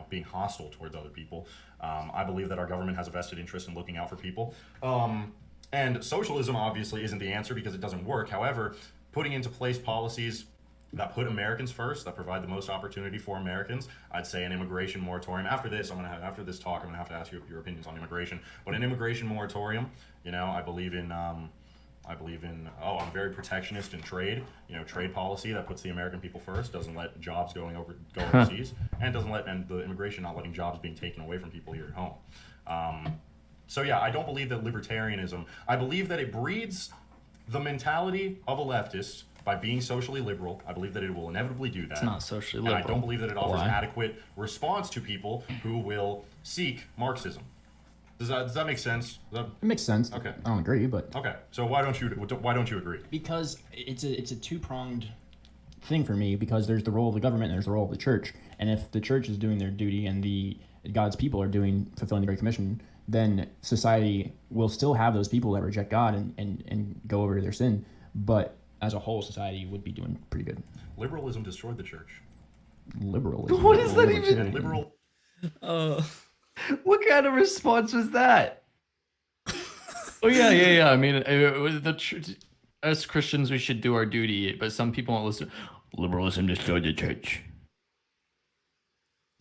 being hostile towards other people. I believe that our government has a vested interest in looking out for people. And socialism obviously isn't the answer because it doesn't work. However, putting into place policies that put Americans first, that provide the most opportunity for Americans, I'd say an immigration moratorium. After this talk, I'm gonna have to ask you your opinions on immigration. But an immigration moratorium, I believe in. I'm very protectionist in trade. Trade policy that puts the American people first, doesn't let jobs go overseas, and the immigration not letting jobs being taken away from people here at home. So yeah, I don't believe that libertarianism. I believe that it breeds the mentality of a leftist by being socially liberal. I believe that it will inevitably do that. It's not socially And liberal. I don't believe that it offers Why? an adequate response to people who will seek Marxism. Does that make sense? It makes sense. Okay. I don't agree, but Okay. So why don't you agree? because it's a two-pronged thing for me, because there's the role of the government and there's the role of the church. And if the church is doing their duty and the God's people are fulfilling the Great Commission, then society will still have those people that reject God and go over to their sin. But as a whole, society would be doing pretty good. Liberalism destroyed the church. Liberalism. What is that even? And liberal. What kind of response was that? Oh yeah. I mean, as Christians, we should do our duty, but some people won't listen. Liberalism destroyed the church.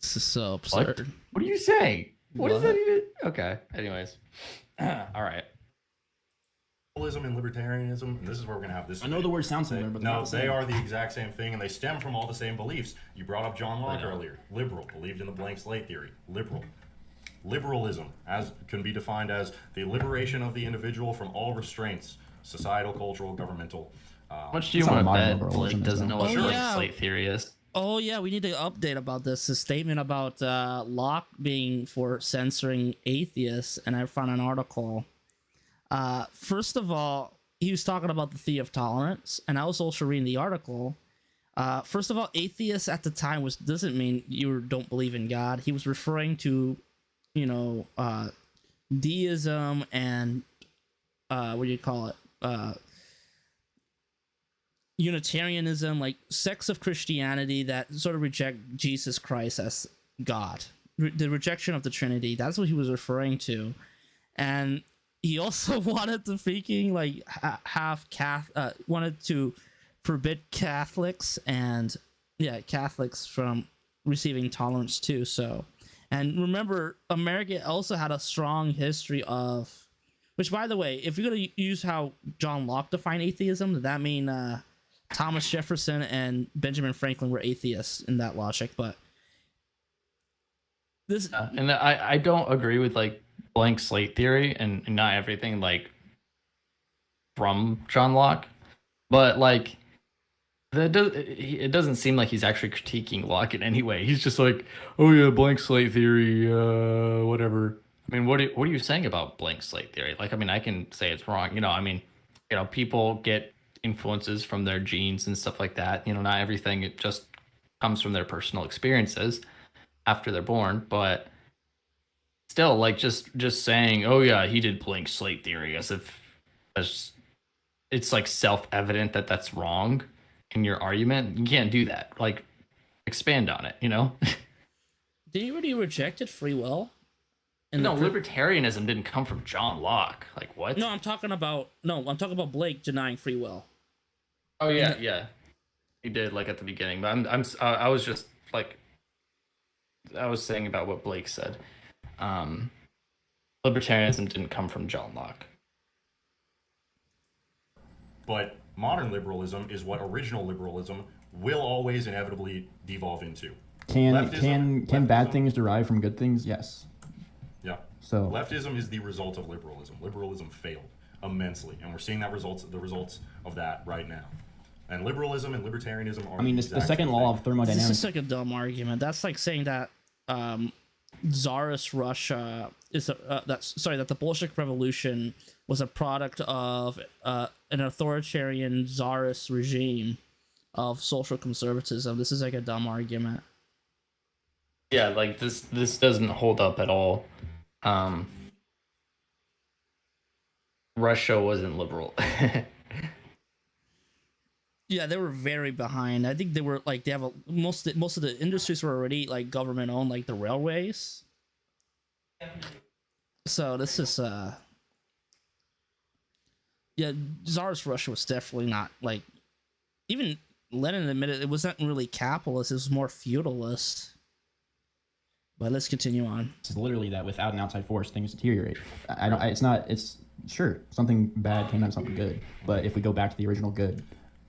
This is so What? absurd. What are you saying? What is What? that even? Okay. Anyways, all right. Liberalism and libertarianism, and this is where we're gonna have this. I know the words sound similar, but they're no, not the they same. are the exact same thing, and they stem from all the same beliefs. You brought up John Locke know. earlier. Liberal, believed in the blank slate theory. Liberal. Liberalism can be defined as the liberation of the individual from all restraints, societal, cultural, governmental. How much do you It's not want to modern bet liberalism, Blake doesn't it's know not. what Oh, blank yeah. slate theory is? Oh yeah, we need to update about this. A statement about Locke being for censoring atheists, and I found an article. First of all, he was talking about the theory of tolerance, and I was also reading the article. First of all, atheists at the time doesn't mean you don't believe in God. He was referring to, deism and what do you call it? Unitarianism, like sects of Christianity that sort of reject Jesus Christ as God. The rejection of the Trinity. That's what he was referring to. And he also wanted to wanted to forbid Catholics and Catholics from receiving tolerance too. So, and remember, America also had a strong history of, which by the way, if you're gonna use how John Locke defined atheism, does that mean Thomas Jefferson and Benjamin Franklin were atheists in that logic? But this, And I don't agree with like blank slate theory and not everything like from John Locke, but like it doesn't seem like he's actually critiquing Locke in any way. He's just like, oh yeah, blank slate theory, whatever. I mean, what are you saying about blank slate theory? Like, I mean, I can say it's wrong. People get influences from their genes and stuff like that. Not everything it just comes from their personal experiences after they're born, but still, like just saying, oh yeah, he did blank slate theory as it's like self-evident that that's wrong in your argument. You can't do that. Like, expand on it, did you already rejected free will? No, libertarianism didn't come from John Locke. Like, what? I'm talking about Blake denying free will. Oh yeah. He did, like, at the beginning, but I was just like, I was saying about what Blake said. Libertarianism didn't come from John Locke. But modern liberalism is what original liberalism will always inevitably devolve into. Can Leftism- bad things derive from good things? Yes. Yeah. So Leftism is the result of liberalism. Liberalism failed immensely, and we're seeing the results of that right now. And liberalism and libertarianism are. I mean, the second law of This thermodynamics. is like a dumb argument. That's like saying that Tsarist Russia is that the Bolshevik Revolution was a product of an authoritarian Tsarist regime of social conservatism. This is like a dumb argument. Yeah, like this doesn't hold up at all. Russia wasn't liberal. Yeah, they were very behind. I think they were like most of the industries were already like government owned, like the railways. So this is Tsarist Russia was definitely not like, even Lenin admitted it wasn't really capitalist, it was more feudalist. But let's continue on. It's literally that without an outside force, things deteriorate. It's sure, something bad came out of something good. But if we go back to the original good.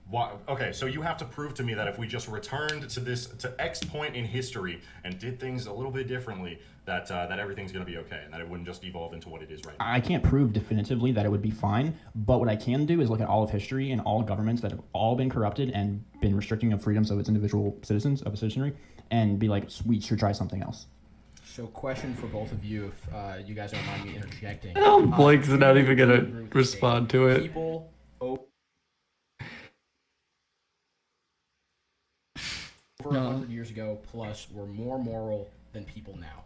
Why, okay, so you have to prove to me that if we just returned to X point in history and did things a little bit differently, that everything's going to be okay and that it wouldn't just evolve into what it is right now. I can't prove definitively that it would be fine, but what I can do is look at all of history and all governments that have all been corrupted and been restricting the freedoms of its individual citizens, of a citizenry, and be like, we should try something else. So, question for both of you, if you guys don't mind me interjecting. Blake's not even going to respond to it. People over 100 years ago plus were more moral than people now.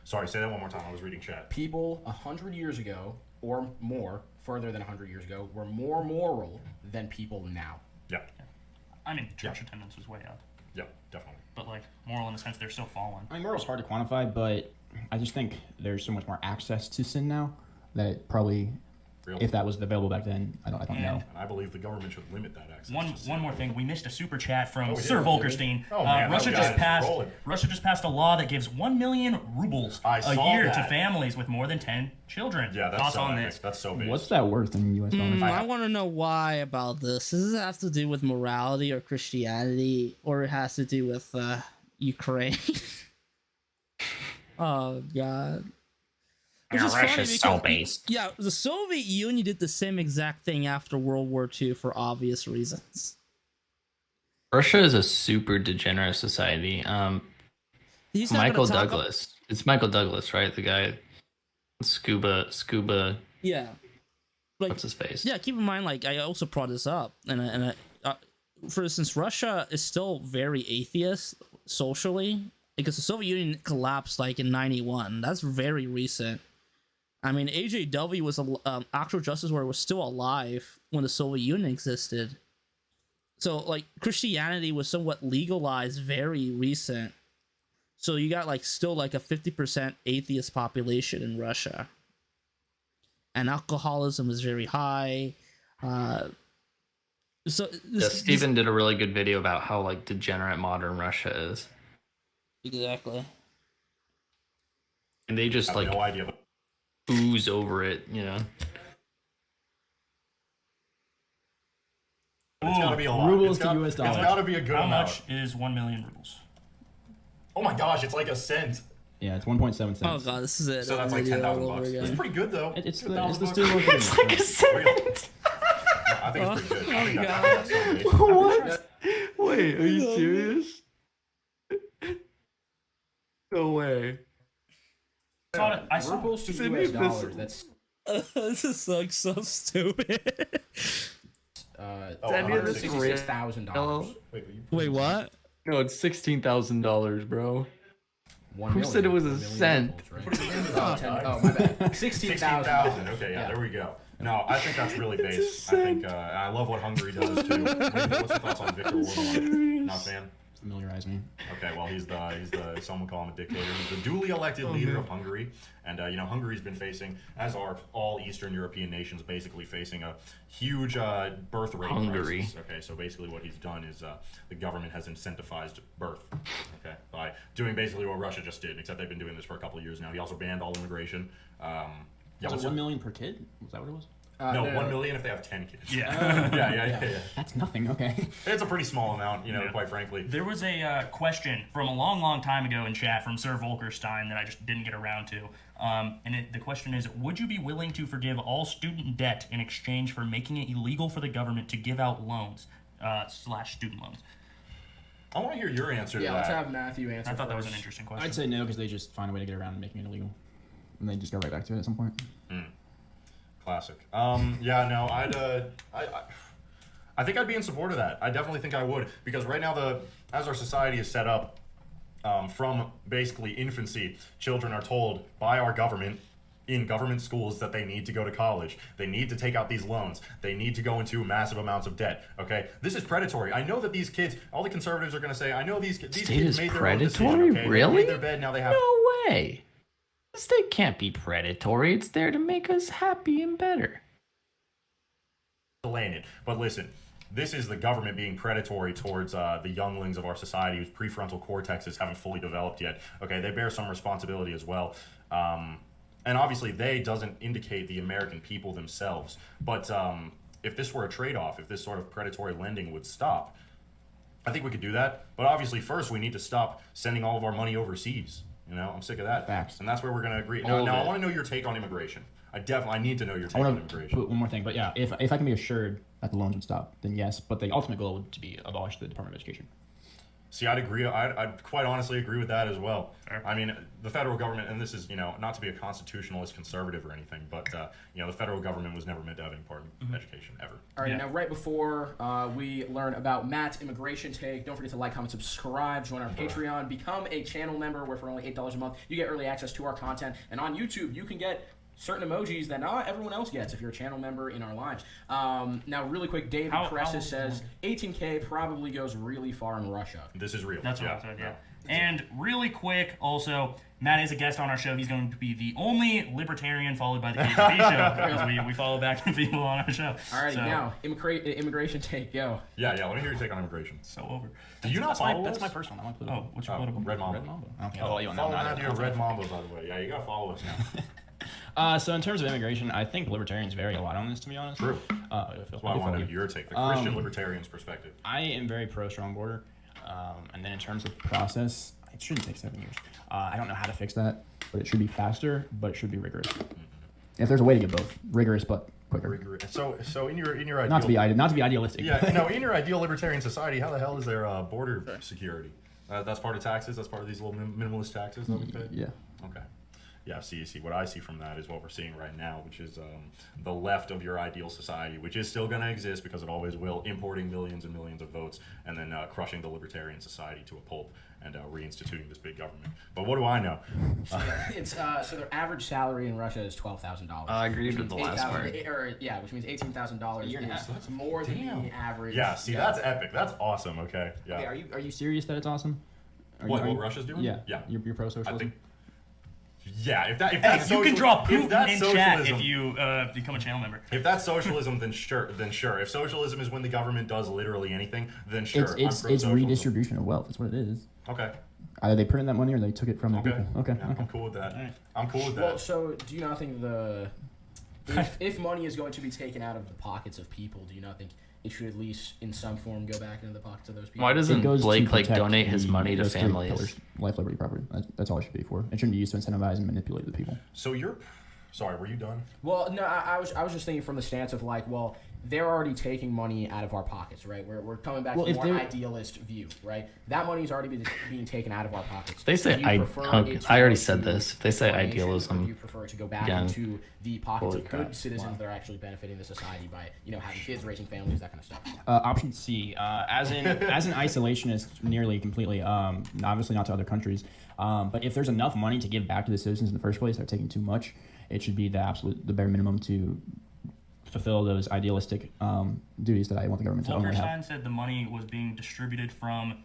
Sorry, say that one more time. I was reading chat. People 100 years ago or more, further than 100 years ago, were more moral than people now. Yeah. I mean, church attendance was way up. Yeah, definitely. But, like, moral in the sense they're still fallen. I mean, moral's hard to quantify, but I just think there's so much more access to sin now that it probably, if that was available back then, I don't know. And I believe the government should limit that access. One more thing. We missed a super chat from we Sir did? Volkerstein. Oh, man, Russia that just passed a law that gives 1 million rubles I a saw year to that. families with more than 10 children. Yeah, that's Thoughts so on epic. this? That's so big. What's that worth in U.S. dollars? I want to know why about this. Does this have to do with morality or Christianity, or it has to do with Ukraine? Oh God. Which is funny because, yeah, the Soviet Union did the same exact thing after World War II for obvious reasons. Russia is a super degenerate society. He's not Michael gonna talk Douglas. It's Michael Douglas, right? The guy, scuba. Yeah. Like, What's his face? yeah, keep in mind, like, I also brought this up, and for instance, Russia is still very atheist socially, because the Soviet Union collapsed, like, in 91. That's very recent. I mean, AJW was actual justice warrior was still alive when the Soviet Union existed. So, like, Christianity was somewhat legalized very recent. So you got, like, still, like, a 50% atheist population in Russia. And alcoholism is very high. Steven did a really good video about how, like, degenerate modern Russia is. Exactly. And they just, I have like, no idea. ooze over it, you know? It's gotta be a lot. Rubles It's to got- US dollars. It's gotta be a good How amount. much is 1 million rubles? Oh my gosh, it's like a cent. Yeah, it's 1.7 cents. Oh god, this is it. So that's like Video all 10,000 over bucks. again. It's pretty good though. It's the 10,000 bucks. student loan. It's like a cent! I think it's pretty good. I think God. that's so big. What? Wait, are you serious? No way. I saw Rubles to Is it US even dollars. That's This is like so stupid. Any of this $166,000. Wait, what? No, it's $16,000, bro. 1 Who million. said it was a 1 million cent? rubles, right? Oh, my bad. 16,000. 16,000. Okay, yeah, there we go. No, I think that's really base. I think I love what Hungary does too. What's your thoughts on Viktor Orban? Not a fan. Familiarize me. Okay, well he's the some would call him a dictator. He's the duly elected leader of Hungary, and Hungary's been facing, as are all Eastern European nations, basically facing a huge birth rate Hungary. crisis. Okay, so basically what he's done is the government has incentivized birth. Okay, by doing basically what Russia just did, except they've been doing this for a couple of years now. He also banned all immigration. Was it 1 million per kid? Was that what it was? No, 1 million if they have 10 kids. Yeah. Yeah. That's nothing. Okay. It's a pretty small amount, quite frankly. There was a question from a long, long time ago in chat from Sir Volkerstein that I just didn't get around to. The question is, would you be willing to forgive all student debt in exchange for making it illegal for the government to give out loans? slash student loans. I want to hear your answer to Yeah, that. let's have Matthew answer I thought that was an first. interesting question. I'd say no because they just find a way to get around making it illegal, and they just go right back to it at some point. Classic. Yeah, no, I think I'd be in support of that. I definitely think I would, because right now, as our society is set up, from basically infancy, children are told by our government in government schools that they need to go to college. They need to take out these loans. They need to go into massive amounts of debt. Okay, this is predatory. I know that these kids, all the conservatives are going to say, I know these State kids is made their predatory? own decision. Okay? They Really? made their bed, now they have. No way. The state can't be predatory. It's there to make us happy and better. Delaying it. But listen, this is the government being predatory towards the younglings of our society whose prefrontal cortexes haven't fully developed yet. Okay, they bear some responsibility as well. And obviously, they doesn't indicate the American people themselves. But if this were a trade-off, if this sort of predatory lending would stop, I think we could do that. But obviously, first, we need to stop sending all of our money overseas. You know, I'm sick of that. Facts. And that's where we're going to agree. All Now, of I it. want to know your take on immigration. I need to know your I take on want to immigration. put one more thing, but yeah, if I can be assured that the loans would stop, then yes. But the ultimate goal would to be abolish the Department of Education. See, I'd agree. I'd quite honestly agree with that as well. Fair. I mean, the federal government, and this is, not to be a constitutionalist conservative or anything, but, the federal government was never meant to have any part in education, ever. All right, Yeah. now right before we learn about Matt's immigration take, don't forget to like, comment, subscribe, join our Patreon, become a channel member where for only $8 a month you get early access to our content. And on YouTube, you can get certain emojis that not everyone else gets if you're a channel member in our lives. Now, really quick, David Presses says 18K probably goes really far in Russia. This is real. That's what I said, yeah. And really quick, also, Matt is a guest on our show. He's going to be the only libertarian followed by the KGB Show, because we follow back the people on our show. All right, So, now, immigration take, go. Yeah, let me hear your take on immigration. So over. Do you not follow That's us? my personal one. I want political. Oh, what's your political? Red Mamba. Red Mamba. I don't follow you on that. Follow one Matthew either. at Red Mamba, by the way. Yeah, you got to follow us now. So in terms of immigration, I think libertarians vary a lot on this, to be honest. True. That's Well, I want to know your take, the Christian libertarian's perspective. I am very pro strong border, and then in terms of process, it shouldn't take 7 years. I don't know how to fix that, but it should be faster, but it should be rigorous. If there's a way to get both rigorous but quicker. So in your ideal, Not to be idealistic. yeah, no, in your ideal libertarian society, how the hell is there border security? That's part of taxes. That's part of these little minimalist taxes that we pay. Yeah. Okay. Yeah, see, what I see from that is what we're seeing right now, which is the left of your ideal society, which is still going to exist because it always will, importing millions and millions of votes and then crushing the libertarian society to a pulp and reinstituting this big government. But what do I know? It's so their average salary in Russia is $12,000. I agreed with the last part. Which means $18,000 year and a is half. more than the average. Yeah, see, that's epic. That's awesome. Okay, yeah. Okay, are you serious that it's awesome? What Russia's doing? Yeah. Yeah. You're pro socialism. I think. Yeah, if that's You can draw Putin if that's in socialism, chat if you become a channel member. If that's socialism, then sure. If socialism is when the government does literally anything, then sure. It's redistribution of wealth. That's what it is. Okay. Either they printed that money or they took it from the Okay. people. Okay. Yeah, I'm cool with that. Alright. I'm cool with that. Well, so do you not think if money is going to be taken out of the pockets of people, do you not think it should at least in some form go back into the pockets of those people? Why It doesn't goes to Blake protect donate his money to those three families? pillars: life, liberty, property. That's all it should be for. It shouldn't be used to incentivize and manipulate the people. So sorry, were you done? Well, no, I was just thinking from the stance of like, well, they're already taking money out of our pockets, right? We're coming back to a more idealist view, right? That money's already being taken out of our pockets. They say Do you prefer it to I already go said to this. If they say donations, or idealism, do you prefer it to go back again, into the pockets holy of crap. good citizens that are actually benefiting the society by having kids, raising families, that kind of stuff? Option C, as an isolationist, nearly completely. Obviously not to other countries, but if there's enough money to give back to the citizens in the first place, they're taking too much. It should be the bare minimum to fulfill those idealistic duties that I want the government to only have. Wolfenstein said the money was being distributed from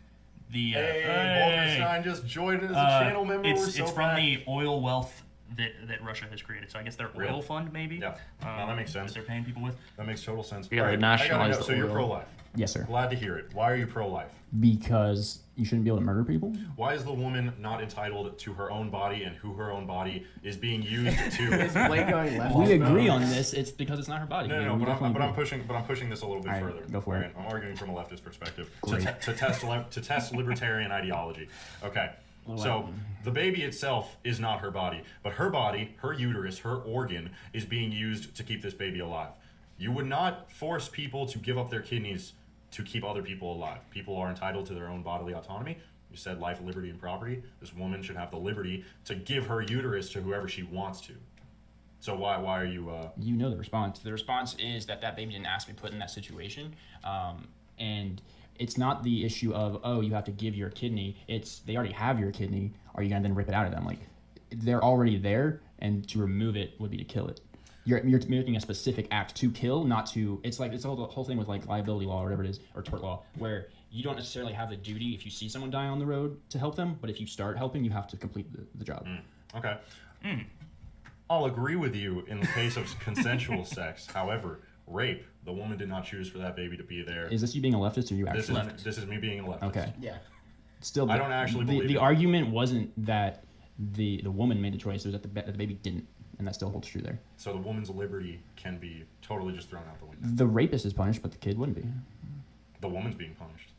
the. Hey, Wolfenstein just joined as a channel member. It's from the oil wealth that Russia has created. So I guess their oil Really? fund, maybe. Yeah. No, that makes sense. That they're paying people with. That makes total sense. Yeah, All they right, I gotta nationalized know, the so you're oil. pro-life. Yes, sir. Glad to hear it. Why are you pro-life? Because you shouldn't be able to murder people. Why is the woman not entitled to her own body and who her own body is being used Is to? Blake going left? We agree on this. It's because it's not her body. No, We but definitely I'm agree. pushing this a little bit All right, further. go for it. Alright, I'm arguing from a leftist perspective Great. to test libertarian ideology. Okay. So the baby itself is not her body, but her body, her uterus, her organ is being used to keep this baby alive. You would not force people to give up their kidneys to keep other people alive. People are entitled to their own bodily autonomy. You said life, liberty, and property. This woman should have the liberty to give her uterus to whoever she wants to. So why are you? You know the response. The response is that baby didn't ask to be put in that situation, and it's not the issue of, oh, you have to give your kidney. It's they already have your kidney. Are you gonna then rip it out of them? Like, they're already there, and to remove it would be to kill it. You're making a specific act to kill, not to. It's like it's the whole thing with like liability law or whatever it is, or tort law, where you don't necessarily have the duty if you see someone die on the road to help them, but if you start helping, you have to complete the job. Okay. I'll agree with you in the case of consensual sex. However, rape, the woman did not choose for that baby to be there. Is this you being a leftist, or you actually? This is me being a leftist. Okay. Yeah. Still, I don't actually believe the it. argument wasn't that the woman made the choice; it was that the baby didn't, and that still holds true there. So the woman's liberty can be totally just thrown out the window. The rapist is punished, but the kid wouldn't be. The woman's being punished,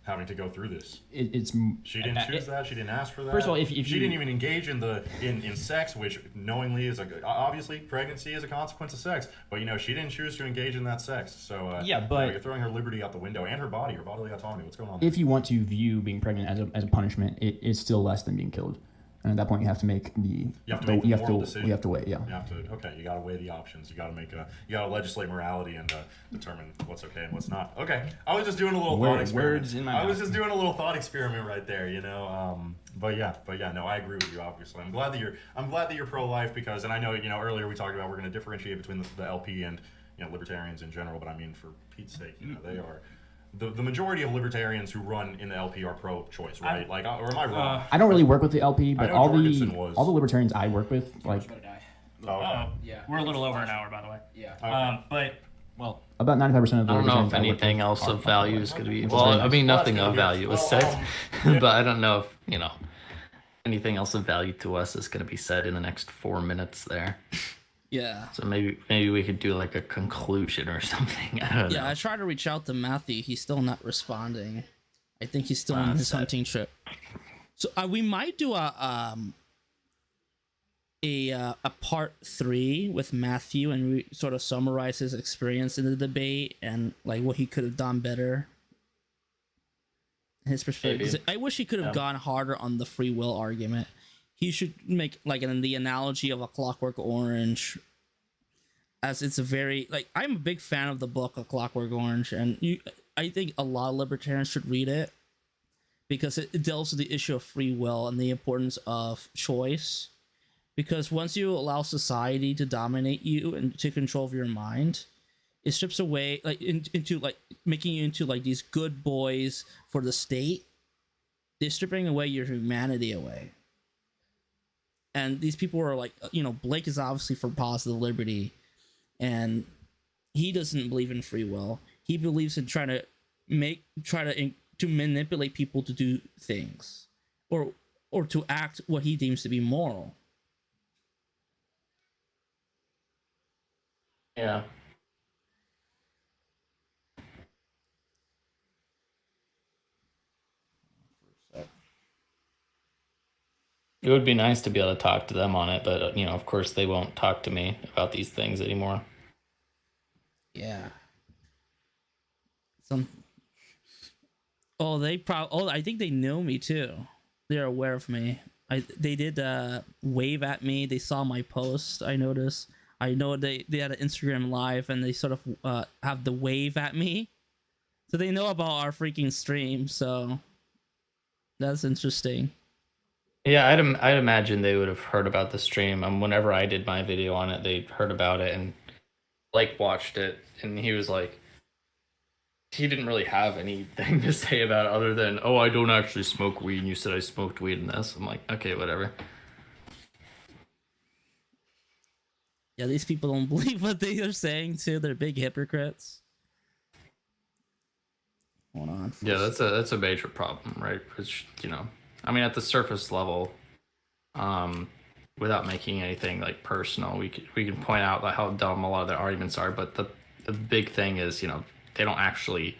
having to go through this. It's She didn't choose that. She didn't ask for that. First of all, if she you didn't even engage in sex, which knowingly is obviously pregnancy is a consequence of sex. But she didn't choose to engage in that sex. So yeah, but you're throwing her liberty out the window and her bodily autonomy. What's going on? If you want to view being pregnant as a punishment, it is still less than being killed. And at that point, you have to make the moral decision. You have to weigh, yeah. You gotta weigh the options. You gotta legislate morality and determine what's okay and what's not. Okay, I was just doing a little thought experiment. I was just doing a little thought experiment right there, But yeah, no, I agree with you. Obviously, I'm glad that you're pro-life because, and I know earlier we talked about we're going to differentiate between the LP and libertarians in general, but I mean for Pete's sake, they are. The majority of libertarians who run in the LP are pro-choice, right? Or am I wrong? I don't really work with the LP, but all the libertarians I work with, like, Yeah. We're a little over an hour, by the way. Yeah. But about 95% of the I don't know libertarians if I work anything with else are of value is going to be. which is Well, very I nice. mean, Well, nothing that's of gonna value be- was well, said, but I don't know if anything else of value to us is going to be said in the next 4 minutes there. Yeah. So maybe we could do like a conclusion or something. I don't know. Yeah, I tried to reach out to Matthew. He's still not responding. I think he's still on his hunting trip. So we might do a part 3 with Matthew and we sort of summarize his experience in the debate and like what he could have done better. His perspective. 'Cause I wish he could have gone harder on the free will argument. He should make like the analogy of A Clockwork Orange, as it's a very I'm a big fan of the book A Clockwork Orange, and I think a lot of libertarians should read it because it delves with the issue of free will and the importance of choice. Because once you allow society to dominate you and to control your mind, it strips away into making you into these good boys for the state. They're stripping away your humanity away. And these people are Blake is obviously for positive liberty, and he doesn't believe in free will. He believes in trying to manipulate people to do things, or to act what he deems to be moral. Yeah. It would be nice to be able to talk to them on it, but of course they won't talk to me about these things anymore. Yeah. I think they know me too. They're aware of me. They did wave at me. They saw my post. I noticed. I know they had an Instagram live and they sort of have the wave at me. So they know about our freaking stream. So that's interesting. Yeah, I'd imagine they would have heard about the stream. Whenever I did my video on it, they heard about it and watched it, and he was like, he didn't really have anything to say about it other than, oh, I don't actually smoke weed, and you said I smoked weed in this. I'm like, okay, whatever. Yeah, these people don't believe what they are saying too. They're big hypocrites. Hold on. Yeah, that's a major problem, right? Which I mean, at the surface level, without making anything personal, we can point out how dumb a lot of their arguments are. But the big thing is, they don't actually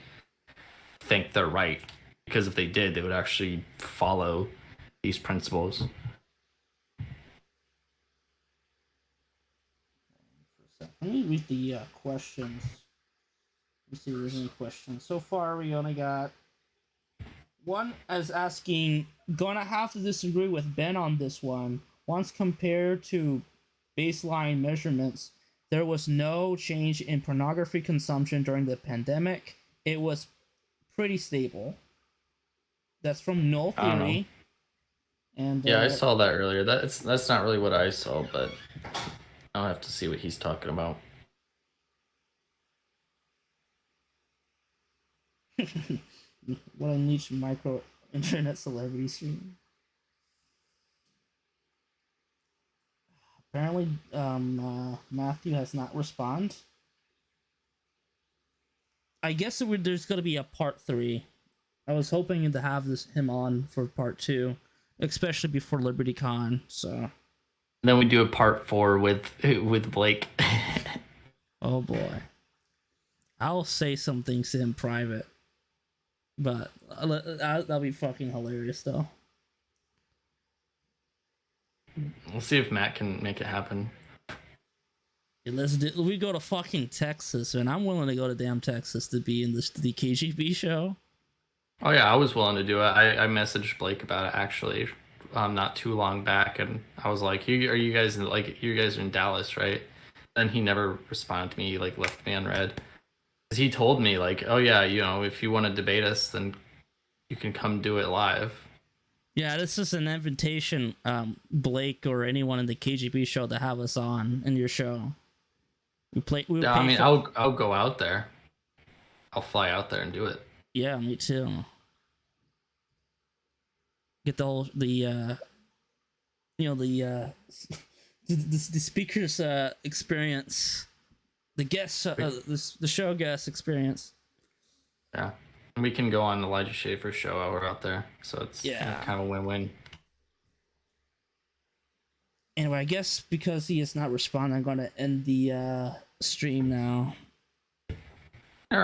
think they're right, because if they did, they would actually follow these principles. Let me read the questions Let's see if there's any questions. So far, we only got one as asking, gonna have to disagree with Ben on this one. Once compared to baseline measurements, there was no change in pornography consumption during the pandemic. It was pretty stable. That's from Null I don't know. Theory. And Yeah, I saw that earlier. That's not really what I saw, but I'll have to see what he's talking about. what a niche micro internet celebrity stream. Apparently, Matthew has not responded. I guess there's going to be a part 3. I was hoping to have him on for part 2, especially before LibertyCon. So. And then we do a part 4 with Blake. Oh boy. I'll say some things to him private, but that'll be fucking hilarious though. We'll see if Matt can make it happen. Yeah, we go to fucking Texas, and I'm willing to go to damn Texas to be in the KGB show. Oh yeah, I was willing to do it. I messaged Blake about it actually, not too long back, and I was like, you guys in Dallas, right?" And he never responded to me. He like left me unread. Because he told me like, "Oh yeah, if you want to debate us, then you can come do it live." Yeah, this is an invitation, Blake or anyone in the KGB show to have us on in your show. I'll go out there. I'll fly out there and do it. Yeah, me too. Get the speaker's experience, the guest, the show guest experience. Yeah, and we can go on Elijah Schaefer's show while we're out there, so it's kind of a win-win. Anyway, I guess because he has not responded, I'm going to end the stream now.